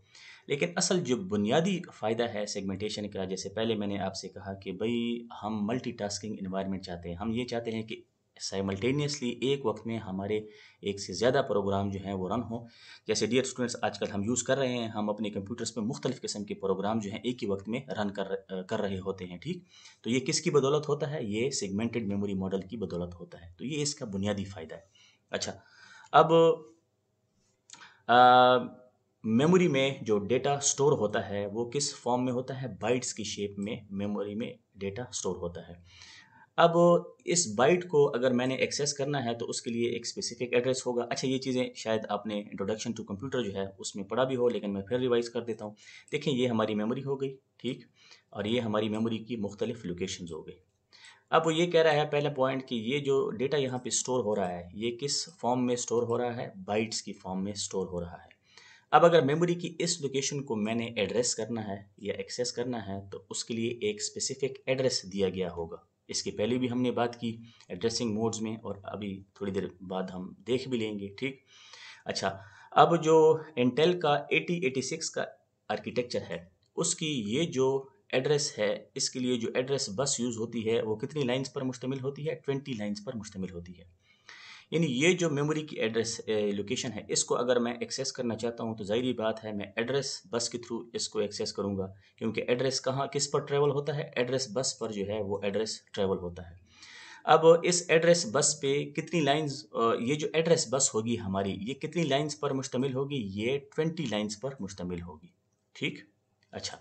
लेकिन असल जो बुनियादी फ़ायदा है सेगमेंटेशन का, जैसे पहले मैंने आपसे कहा कि भाई हम मल्टीटास्किंग एनवायरनमेंट चाहते हैं। हम ये चाहते हैं कि साइमल्टेनियसली एक वक्त में हमारे एक से ज़्यादा प्रोग्राम जो हैं वो रन हो। जैसे डियर स्टूडेंट्स आजकल हम यूज़ कर रहे हैं, हम अपने कंप्यूटर्स पे मुख्तलिफ़ किस्म के प्रोग्राम जो हैं एक ही वक्त में रन कर रहे होते हैं। ठीक। तो ये किसकी बदौलत होता है, ये सेगमेंटेड मेमोरी मॉडल की बदौलत होता है। तो ये इसका बुनियादी फ़ायदा है। अच्छा, अब मेमोरी में जो डेटा स्टोर होता है वो किस फॉर्म में होता है, बाइट्स की शेप में मेमोरी में डेटा स्टोर होता है। अब इस बाइट को अगर मैंने एक्सेस करना है तो उसके लिए एक स्पेसिफिक एड्रेस होगा। अच्छा, ये चीज़ें शायद आपने इंट्रोडक्शन टू कंप्यूटर जो है उसमें पढ़ा भी हो, लेकिन मैं फिर रिवाइज कर देता हूँ। देखें, ये हमारी मेमोरी हो गई। ठीक। और ये हमारी मेमोरी की मुख्तलिफ लोकेशंस हो गई। अब वो ये कह रहा है पहला पॉइंट कि ये जो डेटा यहाँ पे स्टोर हो रहा है ये किस फॉर्म में स्टोर हो रहा है, बाइट्स की फॉर्म में स्टोर हो रहा है। अब अगर मेमोरी की इस लोकेशन को मैंने एड्रेस करना है या एक्सेस करना है तो उसके लिए एक स्पेसिफिक एड्रेस दिया गया होगा। इसके पहले भी हमने बात की एड्रेसिंग मोड्स में और अभी थोड़ी देर बाद हम देख भी लेंगे। ठीक। अच्छा, अब जो इंटेल का 8086 का आर्किटेक्चर है उसकी ये जो एड्रेस है, इसके लिए जो एड्रेस बस यूज़ होती है वो कितनी लाइंस पर मुश्तमिल होती है, 20 लाइंस पर मुश्तमिल होती है। यानी ये जो मेमोरी की एड्रेस लोकेशन है, इसको अगर मैं एक्सेस करना चाहता हूँ तो ज़ाहिर बात है मैं एड्रेस बस के थ्रू इसको एक्सेस करूँगा, क्योंकि एड्रेस कहाँ किस पर ट्रैवल होता है, एड्रेस बस पर जो है वो एड्रेस ट्रैवल होता है। अब इस एड्रेस बस पे कितनी लाइंस, ये जो एड्रेस बस होगी हमारी, ये कितनी लाइंस पर मुश्तमिल होगी? ये 20 लाइंस पर मुश्तमिल होगी। ठीक। अच्छा,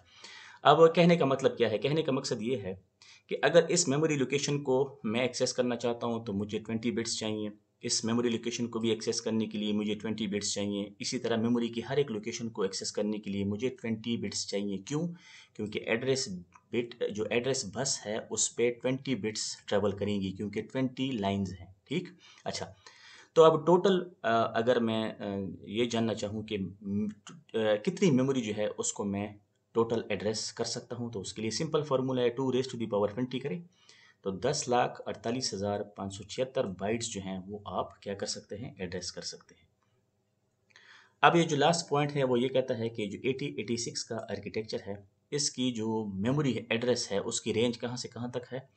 अब कहने का मतलब क्या है? कहने का मकसद ये है कि अगर इस मेमोरी लोकेशन को मैं एक्सेस करना चाहता हूँ तो मुझे 20 बिट्स चाहिए। इस मेमोरी लोकेशन को भी एक्सेस करने के लिए मुझे 20 बिट्स चाहिए। इसी तरह मेमोरी की हर एक लोकेशन को एक्सेस करने के लिए मुझे 20 बिट्स चाहिए। क्यों? क्योंकि एड्रेस बिट, जो एड्रेस बस है उस पे 20 बिट्स ट्रेवल करेंगी, क्योंकि 20 लाइंस हैं। ठीक। अच्छा, तो अब टोटल अगर मैं ये जानना चाहूँ कि कितनी मेमोरी जो है उसको मैं टोटल एड्रेस कर सकता हूँ, तो उसके लिए सिंपल फार्मूला है 2 raised to the power 20 करें तो 10,48,576 बाइट्स जो हैं वो आप क्या कर सकते हैं? एड्रेस कर सकते हैं। अब ये जो लास्ट पॉइंट है वो ये कहता है कि जो 8086 का आर्किटेक्चर है, इसकी जो मेमोरी है, एड्रेस है, उसकी रेंज कहाँ से कहाँ तक है?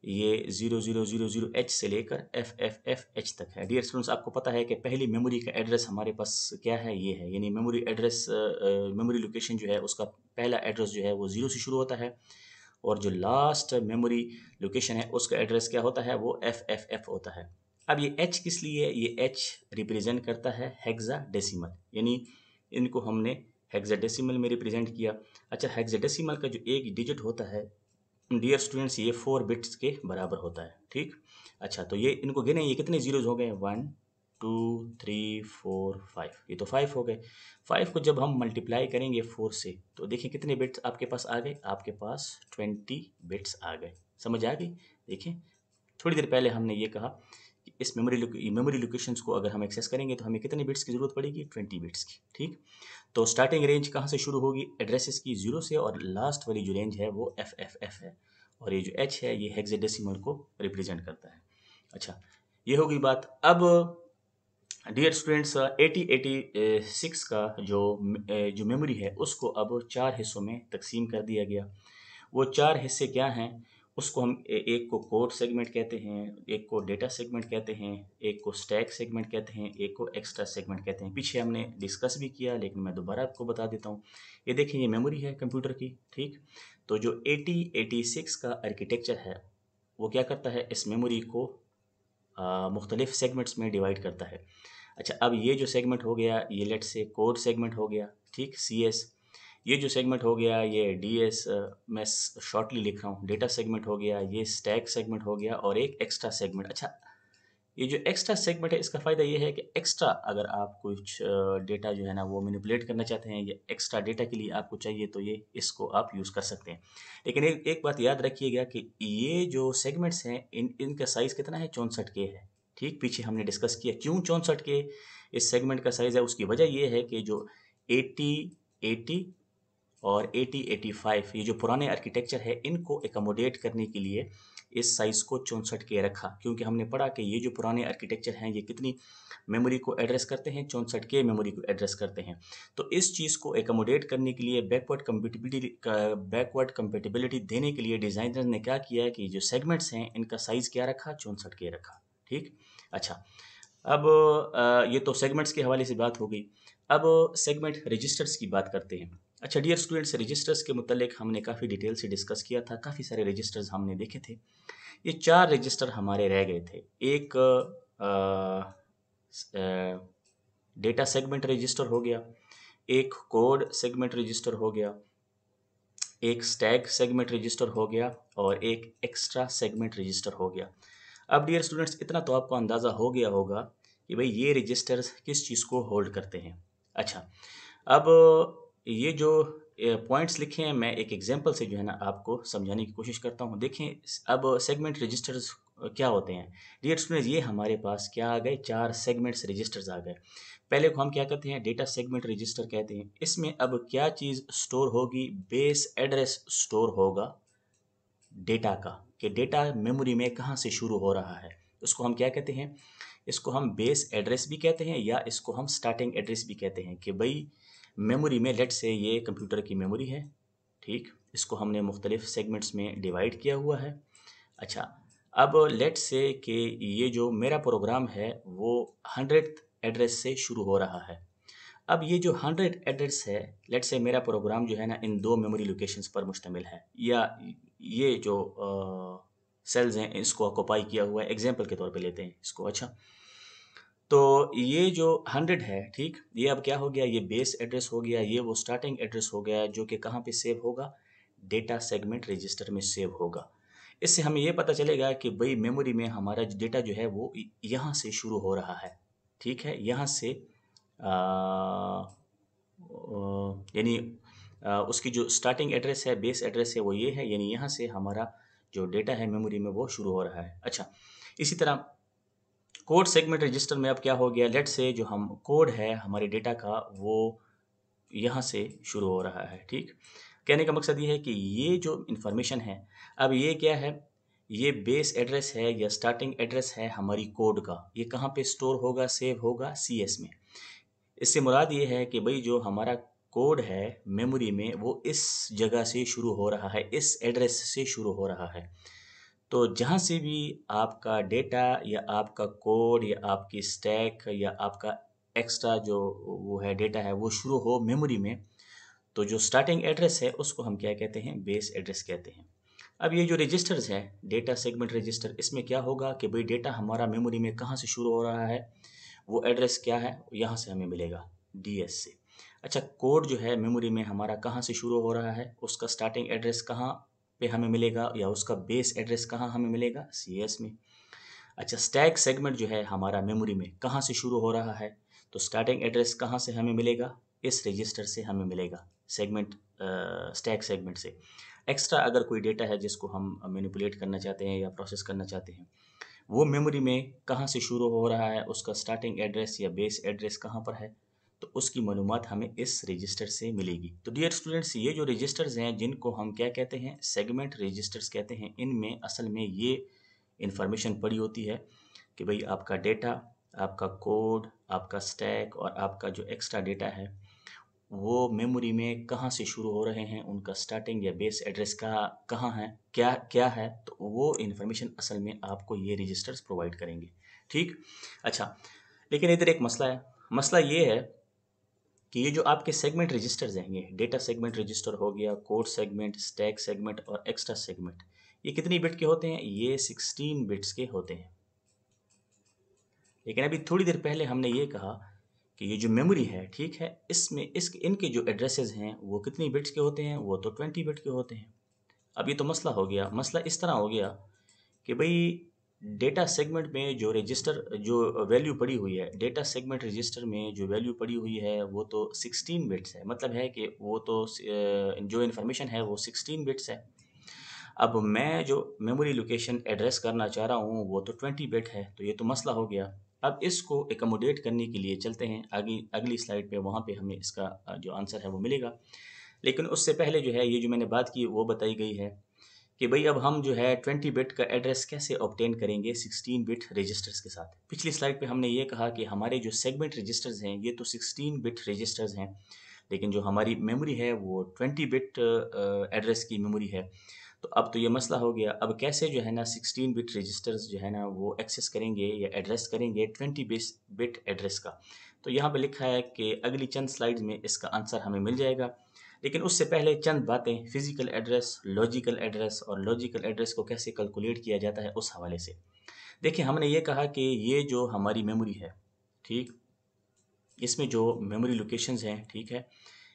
ये 0000H से लेकर FFFH तक है। डियर स्टूडेंट्स, आपको पता है कि पहली मेमोरी का एड्रेस हमारे पास क्या है? ये है, यानी मेमोरी एड्रेस, मेमोरी लोकेशन जो है उसका पहला एड्रेस जो है वो 0 से शुरू होता है, और जो लास्ट मेमोरी लोकेशन है उसका एड्रेस क्या होता है? वो FFF होता है। अब ये H किस लिए है? ये H रिप्रेजेंट करता है हेक्साडेसिमल, यानी इनको हमने हेक्साडेसिमल में रिप्रेजेंट किया। अच्छा, हेक्साडेसिमल का जो एक डिजिट होता है डियर स्टूडेंट्स, ये 4 बिट्स के बराबर होता है। ठीक। अच्छा, तो ये इनको गिने, ये कितने जीरोज हो गए? 1 2 3 4 5, ये तो 5 हो गए। 5 को जब हम मल्टीप्लाई करेंगे 4 से तो देखिए कितने बिट्स आपके पास आ गए? आपके पास 20 बिट्स आ गए। समझ आ गई? देखिए, थोड़ी देर पहले हमने ये कहा कि इस मेमोरी लोकेशंस को अगर हम एक्सेस करेंगे तो हमें कितने बिट्स की ज़रूरत पड़ेगी? 20 बिट्स की। ठीक। तो स्टार्टिंग रेंज कहाँ से शुरू होगी? एड्रेसेस की 0 से, और लास्ट वाली जो रेंज है वो FFF है, और ये जो H है ये हेक्साडेसिमल को रिप्रेजेंट करता है। अच्छा, ये होगी बात। अब डियर स्टूडेंट्स, 8086 का जो मेमोरी है उसको अब 4 हिस्सों में तकसीम कर दिया गया। वो 4 हिस्से क्या हैं? उसको हम एक को कोड सेगमेंट कहते हैं, एक को डेटा सेगमेंट कहते हैं, एक को स्टैक सेगमेंट कहते हैं, एक को एक्स्ट्रा सेगमेंट कहते हैं। पीछे हमने डिस्कस भी किया, लेकिन मैं दोबारा आपको बता देता हूँ। ये देखिए, ये मेमोरी है कंप्यूटर की। ठीक। तो जो 8086 का आर्किटेक्चर है वो क्या करता है? इस मेमोरी को मुख्तलिफ सेगमेंट्स में डिवाइड करता है। अच्छा, अब ये जो सेगमेंट हो गया ये लेट से कोड सेगमेंट हो गया। ठीक, CS। ये जो सेगमेंट हो गया ये DS, मैं शॉर्टली लिख रहा हूँ, डेटा सेगमेंट हो गया, ये स्टैक सेगमेंट हो गया, और एक एक्स्ट्रा सेगमेंट। अच्छा, ये जो एक्स्ट्रा सेगमेंट है इसका फ़ायदा ये है कि एक्स्ट्रा अगर आप कुछ डेटा जो है ना वो मैनिपुलेट करना चाहते हैं, या एक्स्ट्रा डेटा के लिए आपको चाहिए, तो ये इसको आप यूज़ कर सकते हैं। लेकिन एक एक बात याद रखिएगा कि ये जो सेगमेंट्स हैं इनका साइज़ कितना है? 64K है। ठीक, पीछे हमने डिस्कस किया क्यों 64K इस सेगमेंट का साइज़ है। उसकी वजह ये है कि जो 8080 और 8085 ये जो पुराने आर्किटेक्चर है इनको एकोमोडेट करने के लिए इस साइज़ को 64K रखा, क्योंकि हमने पढ़ा कि ये जो पुराने आर्किटेक्चर हैं ये कितनी मेमोरी को एड्रेस करते हैं? 64K मेमोरी को एड्रेस करते हैं। तो इस चीज़ को एकोमोडेट करने के लिए, बैकवर्ड कंपेटिबिलिटी देने के लिए डिज़ाइनर ने क्या किया है कि जो सेगमेंट्स हैं इनका साइज़ क्या रखा? 64K रखा। ठीक। अच्छा, अब ये तो सेगमेंट्स के हवाले से बात हो गई। अब सेगमेंट रजिस्टर्स की बात करते हैं। अच्छा डियर स्टूडेंट्स, रजिस्टर्स के मुतल्लिक हमने काफ़ी डिटेल से डिस्कस किया था, काफ़ी सारे रजिस्टर्स हमने देखे थे। ये 4 रजिस्टर हमारे रह गए थे। एक डेटा सेगमेंट रजिस्टर हो गया, एक कोड सेगमेंट रजिस्टर हो गया, एक स्टैक सेगमेंट रजिस्टर हो गया, और एक एक्स्ट्रा सेगमेंट रजिस्टर हो गया। अब डियर स्टूडेंट्स, इतना तो आपको अंदाज़ा हो गया होगा कि भाई ये रजिस्टर्स किस चीज़ को होल्ड करते हैं। अच्छा, अब ये जो पॉइंट्स लिखे हैं मैं एक एग्जांपल से जो है ना आपको समझाने की कोशिश करता हूँ। देखें, अब सेगमेंट रजिस्टर्स क्या होते हैं? डियर स्टूडेंट्स, ये हमारे पास क्या आ गए? 4 सेगमेंट्स रजिस्टर्स आ गए। पहले को हम क्या कहते हैं? डेटा सेगमेंट रजिस्टर कहते हैं। इसमें अब क्या चीज़ स्टोर होगी? बेस एड्रेस स्टोर होगा डेटा का, कि डेटा मेमोरी में कहाँ से शुरू हो रहा है। उसको हम क्या कहते हैं? इसको हम बेस एड्रेस भी कहते हैं, या इसको हम स्टार्टिंग एड्रेस भी कहते हैं, कि भाई मेमोरी में लेट से ये कंप्यूटर की मेमोरी है। ठीक, इसको हमने मुख्तलिफ सेगमेंट्स में डिवाइड किया हुआ है। अच्छा, अब लेट से कि ये जो मेरा प्रोग्राम है वो 100th एड्रेस से शुरू हो रहा है। अब ये जो 100 एड्रेस है, लेट से मेरा प्रोग्राम जो है ना इन 2 मेमोरी लोकेशंस पर मुश्तमिल है, या ये जो सेल्स हैं इसको ऑक्यूपाई किया हुआ है, एग्जाम्पल के तौर पे लेते हैं इसको। अच्छा, तो ये जो 100 है, ठीक, ये अब क्या हो गया, ये बेस एड्रेस हो गया, ये वो स्टार्टिंग एड्रेस हो गया जो कि कहाँ पे सेव होगा, डेटा सेगमेंट रजिस्टर में सेव होगा। इससे हमें ये पता चलेगा कि भाई मेमोरी में हमारा डेटा जो है वो यहाँ से शुरू हो रहा है, ठीक है, यहाँ से यानी उसकी जो स्टार्टिंग एड्रेस है, बेस एड्रेस है, वो ये है, यानी यहाँ से हमारा जो डेटा है मेमोरी में वो शुरू हो रहा है। अच्छा, इसी तरह कोड सेगमेंट रजिस्टर में अब क्या हो गया, लेट से जो हम कोड है हमारे डेटा का वो यहाँ से शुरू हो रहा है, ठीक। कहने का मकसद ये है कि ये जो इन्फॉर्मेशन है, अब ये क्या है, ये बेस एड्रेस है या स्टार्टिंग एड्रेस है हमारी कोड का, ये कहाँ पे स्टोर होगा, सेव होगा CS में। इससे मुराद ये है कि भाई जो हमारा कोड है मेमोरी में वो इस जगह से शुरू हो रहा है, इस एड्रेस से शुरू हो रहा है। तो जहाँ से भी आपका डेटा या आपका कोड या आपकी स्टैक या आपका एक्स्ट्रा जो वो है डेटा है वो शुरू हो मेमोरी में, तो जो स्टार्टिंग एड्रेस है उसको हम क्या कहते हैं, बेस एड्रेस कहते हैं। अब ये जो रजिस्टर्स हैं, डेटा सेगमेंट रजिस्टर, इसमें क्या होगा कि भाई डेटा हमारा मेमोरी में कहाँ से शुरू हो रहा है, वो एड्रेस क्या है, यहाँ से हमें मिलेगा, DS से। अच्छा, कोड जो है मेमोरी में हमारा कहाँ से शुरू हो रहा है, उसका स्टार्टिंग एड्रेस कहाँ पे हमें मिलेगा या उसका बेस एड्रेस कहाँ हमें मिलेगा, CS में। अच्छा, स्टैक सेगमेंट जो है हमारा मेमोरी में कहाँ से शुरू हो रहा है, तो स्टार्टिंग एड्रेस कहाँ से हमें मिलेगा, इस रजिस्टर से हमें मिलेगा, सेगमेंट स्टैक सेगमेंट से। एक्स्ट्रा अगर कोई डेटा है जिसको हम मैनिपुलेट करना चाहते हैं या प्रोसेस करना चाहते हैं, वो मेमोरी में कहाँ से शुरू हो रहा है, उसका स्टार्टिंग एड्रेस या बेस एड्रेस कहाँ पर है, तो उसकी मालूमात हमें इस रजिस्टर से मिलेगी। तो डियर स्टूडेंट्स, ये जो रजिस्टर्स हैं जिनको हम क्या कहते हैं, सेगमेंट रजिस्टर्स कहते हैं, इनमें असल में ये इन्फॉर्मेशन पड़ी होती है कि भाई आपका डेटा, आपका कोड, आपका स्टैक और आपका जो एक्स्ट्रा डेटा है वो मेमोरी में कहाँ से शुरू हो रहे हैं, उनका स्टार्टिंग या बेस एड्रेस का कहाँ है, क्या क्या है, तो वो इन्फॉर्मेशन असल में आपको ये रजिस्टर्स प्रोवाइड करेंगे, ठीक। अच्छा, लेकिन इधर एक मसला है, मसला ये है कि ये जो आपके सेगमेंट रजिस्टर्स हैं, ये डेटा सेगमेंट रजिस्टर हो गया, कोड सेगमेंट, स्टैक सेगमेंट और एक्स्ट्रा सेगमेंट, ये कितनी बिट के होते हैं, ये 16 बिट्स के होते हैं। लेकिन अभी थोड़ी देर पहले हमने ये कहा कि ये जो मेमोरी है, ठीक है, इसमें इनके जो एड्रेसेस हैं वो कितनी बिट्स के होते हैं, वो तो 20 बिट के होते हैं। अब ये तो मसला हो गया, मसला इस तरह हो गया कि भाई डेटा सेगमेंट में जो रजिस्टर जो वैल्यू पड़ी हुई है, डेटा सेगमेंट रजिस्टर में जो वैल्यू पड़ी हुई है वो तो 16 बिट्स है, मतलब है कि वो तो जो इन्फॉर्मेशन है वो 16 बिट्स है। अब मैं जो मेमोरी लोकेशन एड्रेस करना चाह रहा हूँ वो तो 20 बिट है, तो ये तो मसला हो गया। अब इसको एकोमोडेट करने के लिए चलते हैं आगे, अगली स्लाइड पे, वहाँ पे हमें इसका जो आंसर है वो मिलेगा। लेकिन उससे पहले जो है ये जो मैंने बात की वो बताई गई है कि भाई अब हम जो है 20 बिट का एड्रेस कैसे ऑब्टेन करेंगे 16 बिट रजिस्टर्स के साथ। पिछली स्लाइड पे हमने ये कहा कि हमारे जो सेगमेंट रजिस्टर्स हैं ये तो 16 बिट रजिस्टर्स हैं, लेकिन जो हमारी मेमोरी है वो 20 बिट एड्रेस की मेमोरी है। तो अब तो ये मसला हो गया, अब कैसे जो है ना 16 बिट रजिस्टर्स जो है ना वो एक्सेस करेंगे या एड्रेस करेंगे 20 बिट एड्रेस का। तो यहाँ पे लिखा है कि अगली चंद स्लाइड्स में इसका आंसर हमें मिल जाएगा। लेकिन उससे पहले चंद बातें फिजिकल एड्रेस, लॉजिकल एड्रेस और लॉजिकल एड्रेस को कैसे कैलकुलेट किया जाता है उस हवाले से। देखिए, हमने ये कहा कि ये जो हमारी मेमोरी है, ठीक, इसमें जो मेमोरी लोकेशंस हैं, ठीक है,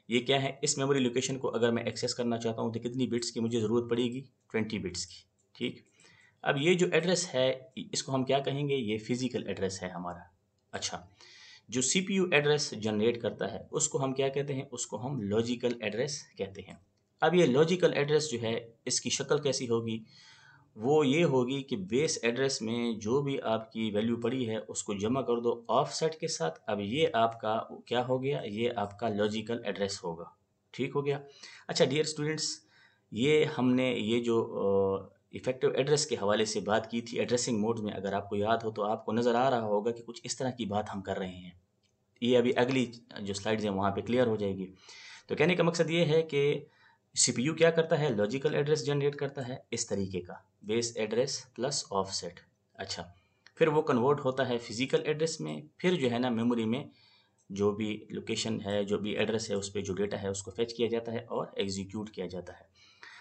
ये क्या है, इस मेमोरी लोकेशन को अगर मैं एक्सेस करना चाहता हूँ तो कितनी बिट्स की मुझे ज़रूरत पड़ेगी, 20 बिट्स की, ठीक। अब ये जो एड्रेस है इसको हम क्या कहेंगे, ये फिजिकल एड्रेस है हमारा। अच्छा, जो CPU एड्रेस जनरेट करता है उसको हम क्या कहते हैं, उसको हम लॉजिकल एड्रेस कहते हैं। अब ये लॉजिकल एड्रेस जो है इसकी शक्ल कैसी होगी, वो ये होगी कि बेस एड्रेस में जो भी आपकी वैल्यू पड़ी है उसको जमा कर दो ऑफसेट के साथ। अब ये आपका क्या हो गया, ये आपका लॉजिकल एड्रेस होगा, ठीक हो गया। अच्छा डियर स्टूडेंट्स, ये हमने ये जो इफेक्टिव एड्रेस के हवाले से बात की थी एड्रेसिंग मोड में, अगर आपको याद हो तो आपको नज़र आ रहा होगा कि कुछ इस तरह की बात हम कर रहे हैं। ये अभी अगली जो स्लाइड्स हैं वहाँ पे क्लियर हो जाएगी। तो कहने का मकसद ये है कि CPU क्या करता है, लॉजिकल एड्रेस जनरेट करता है इस तरीके का, बेस एड्रेस प्लस ऑफसेट। अच्छा, फिर वो कन्वर्ट होता है फिजिकल एड्रेस में, फिर जो है ना मेमोरी में जो भी लोकेशन है, जो भी एड्रेस है, उस पर जो डेटा है उसको फेच किया जाता है और एग्जीक्यूट किया जाता है।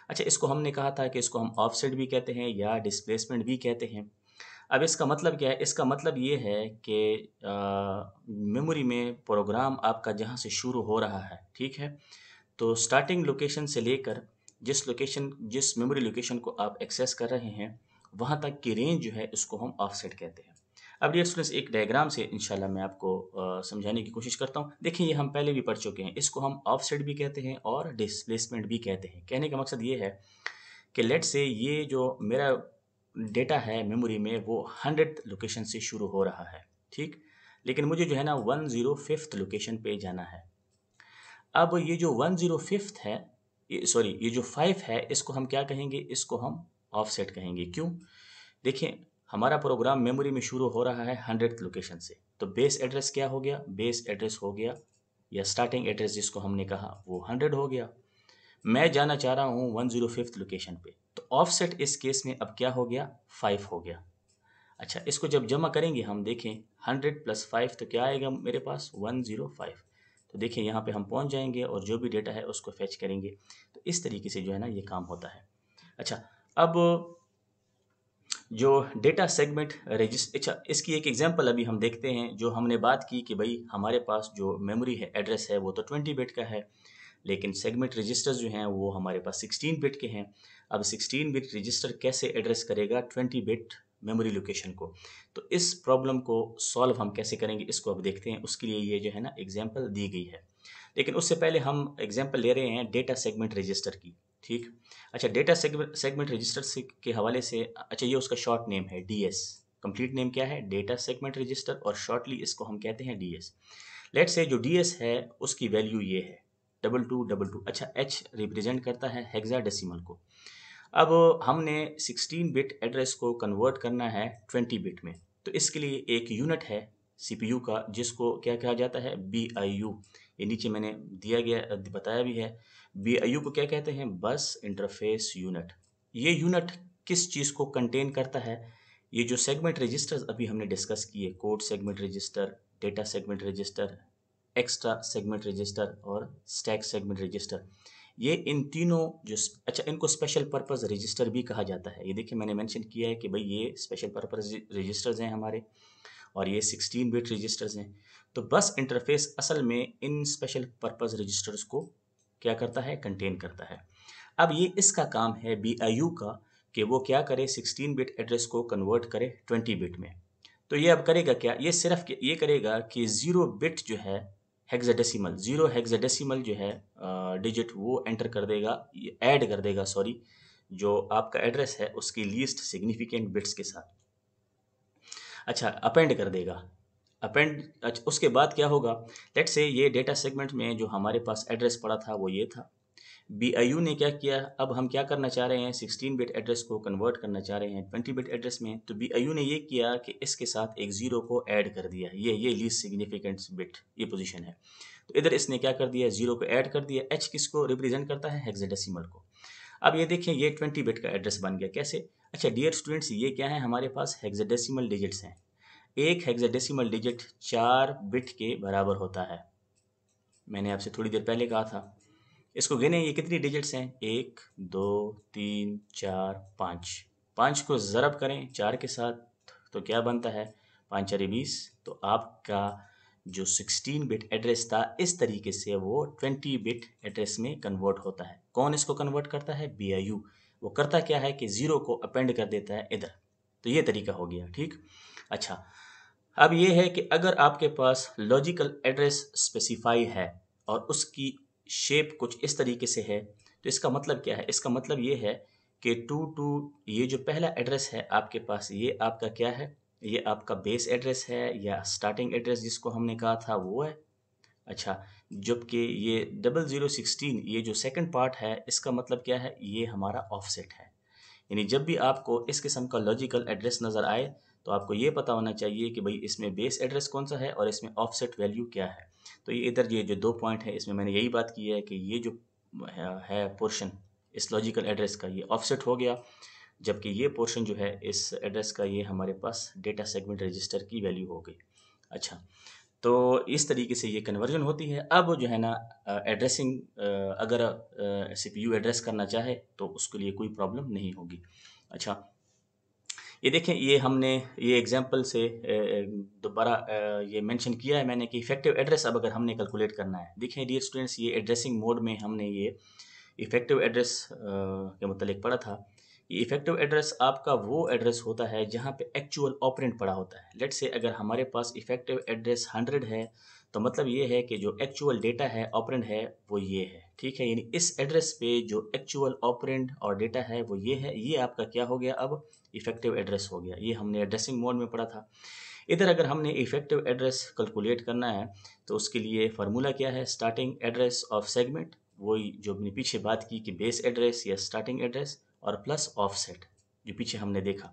अच्छा, इसको हमने कहा था कि इसको हम ऑफसेट भी कहते हैं या डिस्प्लेसमेंट भी कहते हैं। अब इसका मतलब क्या है? इसका मतलब ये है कि मेमोरी में प्रोग्राम आपका जहाँ से शुरू हो रहा है, ठीक है? तो स्टार्टिंग लोकेशन से लेकर जिस मेमोरी लोकेशन को आप एक्सेस कर रहे हैं, वहाँ तक की रेंज जो है इसको हम ऑफसेट कहते हैं। अब डियर स्टूडेंट्स, एक डायग्राम से इंशाल्लाह मैं आपको समझाने की कोशिश करता हूँ। देखिए, ये हम पहले भी पढ़ चुके हैं। इसको हम ऑफसेट भी कहते हैं और डिस्प्लेसमेंट भी कहते हैं। कहने का मकसद ये है कि लेट से ये जो मेरा डेटा है मेमोरी में वो 100th लोकेशन से शुरू हो रहा है, ठीक? लेकिन मुझे जो है ना 105th लोकेशन पे जाना है। अब ये जो 105th है, ये जो 5 है, इसको हम क्या कहेंगे? इसको हम ऑफसेट कहेंगे। क्यों? देखिए, हमारा प्रोग्राम मेमोरी में शुरू हो रहा है 100th लोकेशन से, तो बेस एड्रेस क्या हो गया? बेस एड्रेस हो गया, या स्टार्टिंग एड्रेस जिसको हमने कहा, वो 100 हो गया। मैं जाना चाह रहा हूँ 105th लोकेशन पे, तो ऑफसेट इस केस में अब क्या हो गया? 5 हो गया। अच्छा, इसको जब जमा करेंगे हम, देखें 100 + 5 तो क्या आएगा मेरे पास? 105। तो देखिए यहाँ पे हम पहुँच जाएंगे और जो भी डेटा है उसको फेच करेंगे। तो इस तरीके से जो है ना ये काम होता है। अच्छा, अब जो डेटा सेगमेंट रजिस्टर, अच्छा इसकी एक एग्जांपल अभी हम देखते हैं। जो हमने बात की कि भाई हमारे पास जो मेमोरी है, एड्रेस है, वो तो 20 बिट का है, लेकिन सेगमेंट रजिस्टर्स जो हैं वो हमारे पास 16 बिट के हैं। अब 16 बिट रजिस्टर कैसे एड्रेस करेगा 20 बिट मेमोरी लोकेशन को? तो इस प्रॉब्लम को सॉल्व हम कैसे करेंगे, इसको अब देखते हैं। उसके लिए ये जो है ना एग्जांपल दी गई है, लेकिन उससे पहले हम एग्जांपल ले रहे हैं डेटा सेगमेंट रजिस्टर की, ठीक? अच्छा, डेटा सेगमेंट रजिस्टर से के हवाले से, अच्छा ये उसका शॉर्ट नेम है डीएस। कंप्लीट नेम क्या है? डेटा सेगमेंट रजिस्टर, और शॉर्टली इसको हम कहते हैं डीएस। लेट से जो डीएस है उसकी वैल्यू ये है 2222। अच्छा, एच रिप्रेजेंट करता है हेक्साडेसिमल को। अब हमने 16 बिट एड्रेस को कन्वर्ट करना है 20 बिट में, तो इसके लिए एक यूनिट है सीपीयू का जिसको क्या कहा जाता है? बीआईयू। ये नीचे मैंने दिया गया, बताया भी है। बीआईयू को क्या कहते हैं? बस इंटरफेस यूनिट। ये यूनिट किस चीज़ को कंटेन करता है? ये जो सेगमेंट रजिस्टर्स अभी हमने डिस्कस किए, code segment register, data segment register, extra segment register और स्टैक सेगमेंट रजिस्टर, ये इन तीनों जो अच्छा, इनको स्पेशल पर्पस रजिस्टर भी कहा जाता है। ये देखिए मैंने मेंशन किया है कि भाई ये स्पेशल पर्पस रजिस्टर्स हैं हमारे, और ये 16 बिट रजिस्टर्स हैं। तो बस इंटरफेस असल में इन स्पेशल पर्पस रजिस्टर्स को क्या करता है? कंटेन करता है। अब ये इसका काम है बीआईयू का कि वो क्या करे? 16 बिट एड्रेस को कन्वर्ट करे 20 बिट में। तो ये अब करेगा क्या? ये सिर्फ ये करेगा कि 0 बिट जो है हेक्साडेसिमल, 0 हेक्साडेसिमल जो है डिजिट, वो एंटर कर देगा, ऐड कर देगा सॉरी, जो आपका एड्रेस है उसकी लीस्ट सिग्निफिकेंट बिट्स के साथ। अच्छा, अपेंड कर देगा। अपेंड, अच्छा उसके बाद क्या होगा? लेट्स से ये डेटा सेगमेंट में जो हमारे पास एड्रेस पड़ा था वो ये था। बीआईयू ने क्या किया? अब हम क्या करना चाह रहे हैं? 16 बिट एड्रेस को कन्वर्ट करना चाह रहे हैं 20 बिट एड्रेस में। तो बीआईयू ने ये किया कि इसके साथ एक जीरो को ऐड कर दिया। ये लीस्ट सिग्निफिकेंट बिट, ये पोजीशन है। तो इधर इसने क्या कर दिया? जीरो को ऐड कर दिया। एच किसको रिप्रेजेंट करता है? हेक्साडेसिमल को। अब ये देखिए ये 20 बिट का एड्रेस बन गया। कैसे? अच्छा डियर स्टूडेंट्स, ये क्या है? हमारे पास हेक्साडेसिमल डिजिट्स हैं। एक हेक्साडेसिमल डिजिट 4 बिट के बराबर होता है। मैंने आपसे थोड़ी देर पहले कहा था। इसको गिने, ये कितनी डिजिट्स हैं? 1 2 3 4 5। 5 को ज़रब करें 4 के साथ तो क्या बनता है? 5 4 20। तो आपका जो 16 बिट एड्रेस था इस तरीके से वो 20 बिट एड्रेस में कन्वर्ट होता है। कौन इसको कन्वर्ट करता है? बीआईयू। वो करता क्या है कि ज़ीरो को अपेंड कर देता है इधर। तो ये तरीका हो गया, ठीक। अच्छा, अब ये है कि अगर आपके पास लॉजिकल एड्रेस स्पेसिफाई है और उसकी शेप कुछ इस तरीके से है, तो इसका मतलब क्या है? इसका मतलब ये है कि ये जो पहला एड्रेस है आपके पास, ये आपका क्या है? ये आपका बेस एड्रेस है या स्टार्टिंग एड्रेस जिसको हमने कहा था वो है। अच्छा, जबकि ये 0016 ये जो सेकंड पार्ट है, इसका मतलब क्या है? ये हमारा ऑफसेट है। यानी जब भी आपको इस किस्म का लॉजिकल एड्रेस नज़र आए तो आपको ये पता होना चाहिए कि भाई इसमें बेस एड्रेस कौन सा है और इसमें ऑफसेट वैल्यू क्या है। तो ये इधर ये जो 2 पॉइंट है इसमें मैंने यही बात की है कि ये जो है पोर्शन इस लॉजिकल एड्रेस का, ये ऑफसेट हो गया, जबकि ये पोर्शन जो है इस एड्रेस का, ये हमारे पास डेटा सेगमेंट रजिस्टर की वैल्यू हो गई। अच्छा, तो इस तरीके से ये कन्वर्जन होती है। अब जो है ना एड्रेसिंग, अगर CPU एड्रेस करना चाहे तो उसके लिए कोई प्रॉब्लम नहीं होगी। अच्छा, ये देखें, ये हमने ये एग्जांपल से दोबारा ये मेंशन किया है मैंने कि इफेक्टिव एड्रेस अब अगर हमने कैलकुलेट करना है। देखें डियर स्टूडेंट्स, ये एड्रेसिंग मोड में हमने ये इफेक्टिव एड्रेस के मुतालिक पढ़ा था। ये इफेक्टिव एड्रेस आपका वो एड्रेस होता है जहाँ पे एक्चुअल ऑपरेंड पड़ा होता है। लेट्स से अगर हमारे पास इफेक्टिव एड्रेस 100 है, तो मतलब ये है कि जो एक्चुअल डेटा है, ऑपरेंड है, वो ये है। ठीक है, यानी इस एड्रेस पे जो एक्चुअल ऑपरेंड और डेटा है वो ये है। ये आपका क्या हो गया, अब इफेक्टिव एड्रेस हो गया। ये हमने एड्रेसिंग मोड में पढ़ा था। इधर अगर हमने इफेक्टिव एड्रेस कैलकुलेट करना है तो उसके लिए फार्मूला क्या है, स्टार्टिंग एड्रेस ऑफ सेगमेंट, वही जो हमने पीछे बात की कि बेस एड्रेस या स्टार्टिंग एड्रेस और प्लस ऑफसेट, जो पीछे हमने देखा।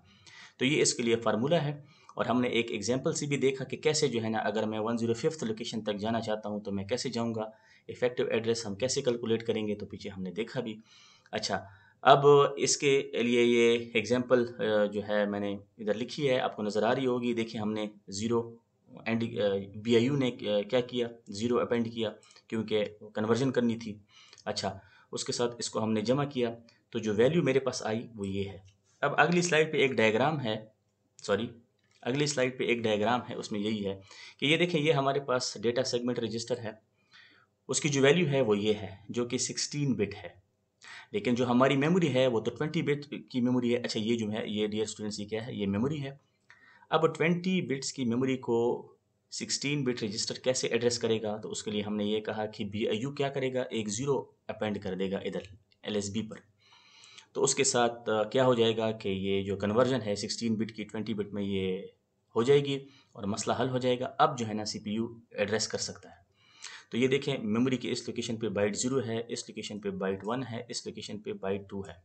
तो ये इसके लिए फार्मूला है। और हमने एक एग्जांपल से भी देखा कि कैसे जो है ना, अगर मैं 105th लोकेशन तक जाना चाहता हूँ तो मैं कैसे जाऊँगा, इफेक्टिव एड्रेस हम कैसे कैलकुलेट करेंगे, तो पीछे हमने देखा भी। अच्छा, अब इसके लिए ये एग्जांपल जो है मैंने इधर लिखी है, आपको नज़र आ रही होगी। देखिए, हमने ज़ीरो एंड BIU ने क्या किया, ज़ीरो अपेंड किया क्योंकि कन्वर्जन करनी थी। अच्छा, उसके साथ इसको हमने जमा किया तो जो वैल्यू मेरे पास आई वो ये है। अब अगली स्लाइड पे एक डायग्राम है, सॉरी, अगली स्लाइड पे एक डायग्राम है, उसमें यही है कि ये देखें, ये हमारे पास डेटा सेगमेंट रजिस्टर है। उसकी जो वैल्यू है वो ये है, जो कि 16 बिट है। लेकिन जो हमारी मेमोरी है वो तो 20 बिट की मेमोरी है। अच्छा, ये जो है, ये डियर स्टूडेंट्स, ये क्या है, ये मेमोरी है। अब 20 बिट्स की मेमोरी को 16 बिट रजिस्टर कैसे एड्रेस करेगा, तो उसके लिए हमने ये कहा कि BIU क्या करेगा, एक ज़ीरो अपेंड कर देगा इधर LSB पर। तो उसके साथ क्या हो जाएगा कि ये जो कन्वर्जन है 16 बिट की 20 बिट में, ये हो जाएगी और मसला हल हो जाएगा। अब जो है ना CPU एड्रेस कर सकता है। तो ये देखें, मेमोरी के इस लोकेशन पे बाइट 0 है, इस लोकेशन पे बाइट 1 है, इस लोकेशन पे बाइट 2 है।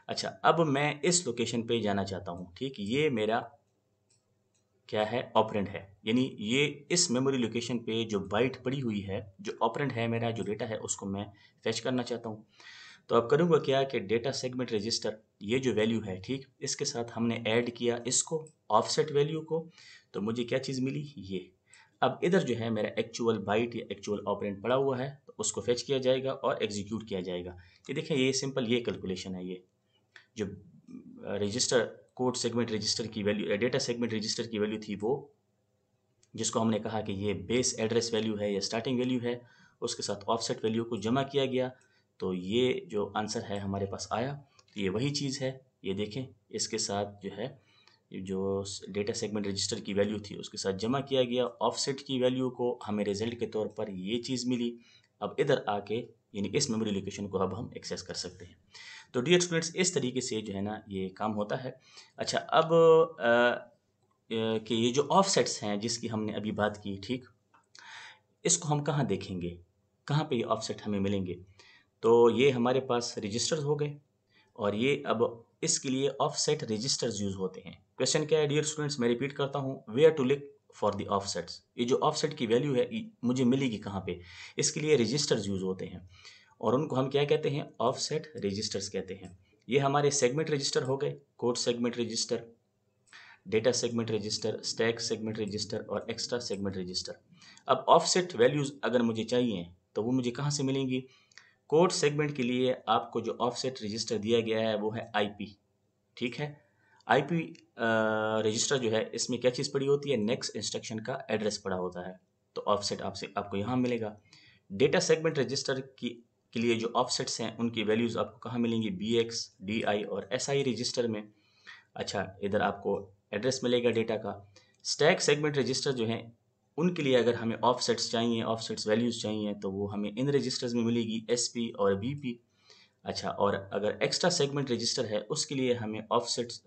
अच्छा, अब मैं इस लोकेशन पे जाना चाहता हूँ। ठीक, ये मेरा क्या है, ऑपरेंड है। यानी ये इस मेमोरी लोकेशन पे जो बाइट पड़ी हुई है, जो ऑपरेंड है मेरा, जो डेटा है, उसको मैं फेच करना चाहता हूँ। तो अब करूँगा क्या कि डेटा सेगमेंट रजिस्टर, ये जो वैल्यू है, ठीक, इसके साथ हमने ऐड किया इसको, ऑफसेट वैल्यू को। तो मुझे क्या चीज़ मिली, ये। अब इधर जो है मेरा एक्चुअल बाइट या एक्चुअल ऑपरेंड पड़ा हुआ है, तो उसको फेच किया जाएगा और एग्जीक्यूट किया जाएगा। ये देखें, ये सिंपल ये कैलकुलेशन है। ये जो रजिस्टर कोड सेगमेंट रजिस्टर की वैल्यू, डेटा सेगमेंट रजिस्टर की वैल्यू थी, वो जिसको हमने कहा कि ये बेस एड्रेस वैल्यू है या स्टार्टिंग वैल्यू है, उसके साथ ऑफसेट वैल्यू को जमा किया गया, तो ये जो आंसर है हमारे पास आया। तो ये वही चीज़ है, ये देखें, इसके साथ जो है, जो डेटा सेगमेंट रजिस्टर की वैल्यू थी उसके साथ जमा किया गया, ऑफसेट की वैल्यू को हमें रिजल्ट के तौर पर ये चीज़ मिली। अब इधर आके, यानी इस मेमोरी लोकेशन को अब हम एक्सेस कर सकते हैं। तो डियर स्टूडेंट्स, इस तरीके से जो है ना ये काम होता है। अच्छा, अब कि ये जो ऑफसेट्स हैं जिसकी हमने अभी बात की, ठीक, इसको हम कहाँ देखेंगे, कहाँ पे ये ऑफसेट हमें मिलेंगे। तो ये हमारे पास रजिस्टर्स हो गए, और ये अब इसके लिए ऑफसेट रजिस्टर्स यूज़ होते हैं। क्वेश्चन क्या है डियर स्टूडेंट्स, मैं रिपीट करता हूँ, where to look for the offsets. ये जो ऑफसेट की वैल्यू है मुझे मिलेगी कहाँ पे, इसके लिए रजिस्टर्स यूज़ होते हैं, और उनको हम क्या कहते हैं, ऑफसेट रजिस्टर्स कहते हैं। ये हमारे सेगमेंट रजिस्टर हो गए, code segment register, data segment register, stack segment register और एक्स्ट्रा सेगमेंट रजिस्टर। अब ऑफसेट वैल्यूज़ अगर मुझे चाहिए तो वो मुझे कहाँ से मिलेंगी। कोड सेगमेंट के लिए आपको जो ऑफसेट रजिस्टर दिया गया है वो है IP, ठीक है। IP रजिस्टर जो है, इसमें क्या चीज़ पड़ी होती है, नेक्स्ट इंस्ट्रक्शन का एड्रेस पड़ा होता है, तो ऑफसेट आपको यहाँ मिलेगा। डेटा सेगमेंट रजिस्टर के लिए जो ऑफसेट्स हैं उनकी वैल्यूज़ आपको कहाँ मिलेंगी, BX, DI और SI रजिस्टर में। अच्छा, इधर आपको एड्रेस मिलेगा डेटा का। स्टैक सेगमेंट रजिस्टर जो हैं, उनके लिए अगर हमें ऑफसेट्स चाहिए, ऑफसेट्स वैल्यूज़ चाहिए, तो वो हमें इन रजिस्टर्स में मिलेगी, SP और BP। अच्छा, और अगर एक्स्ट्रा सेगमेंट रजिस्टर है उसके लिए हमें ऑफसेट्स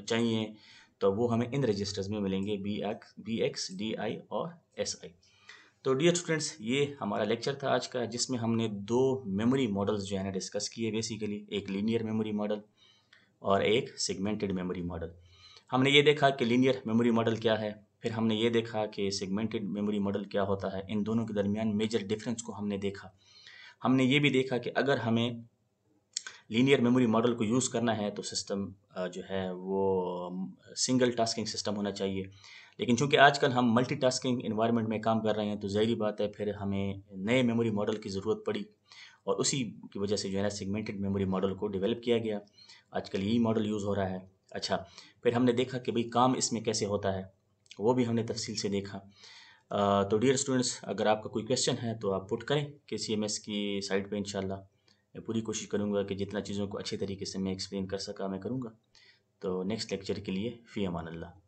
चाहिए, तो वो हमें इन रजिस्टर्स में मिलेंगे, BX, DI और SI। तो डियर स्टूडेंट्स, ये हमारा लेक्चर था आज का, जिसमें हमने दो मेमोरी मॉडल्स जो है ना डिस्कस किए बेसिकली, एक लीनियर मेमोरी मॉडल और एक सेगमेंटेड मेमोरी मॉडल। हमने ये देखा कि लीनियर मेमोरी मॉडल क्या है, फिर हमने ये देखा कि सेगमेंटेड मेमोरी मॉडल क्या होता है, इन दोनों के दरमियान मेजर डिफरेंस को हमने देखा। हमने ये भी देखा कि अगर हमें लीनियर मेमोरी मॉडल को यूज़ करना है तो सिस्टम जो है वो सिंगल टास्किंग सिस्टम होना चाहिए। लेकिन चूंकि आजकल हम मल्टीटास्किंग एनवायरनमेंट में काम कर रहे हैं तो ज़ाहिर बात है फिर हमें नए मेमोरी मॉडल की ज़रूरत पड़ी, और उसी की वजह से जो है ना सेगमेंटेड मेमोरी मॉडल को डेवलप किया गया। आजकल यही मॉडल यूज़ हो रहा है। अच्छा, फिर हमने देखा कि भाई काम इसमें कैसे होता है, वो भी हमने तफसील से देखा। तो डियर स्टूडेंट्स, अगर आपका कोई क्वेश्चन है तो आप पुट करें KCMS की साइट पे। इंशाल्लाह मैं पूरी कोशिश करूँगा कि जितना चीज़ों को अच्छे तरीके से मैं एक्सप्लेन कर सका मैं करूँगा। तो नेक्स्ट लेक्चर के लिए फ़ी अमान अल्लाह।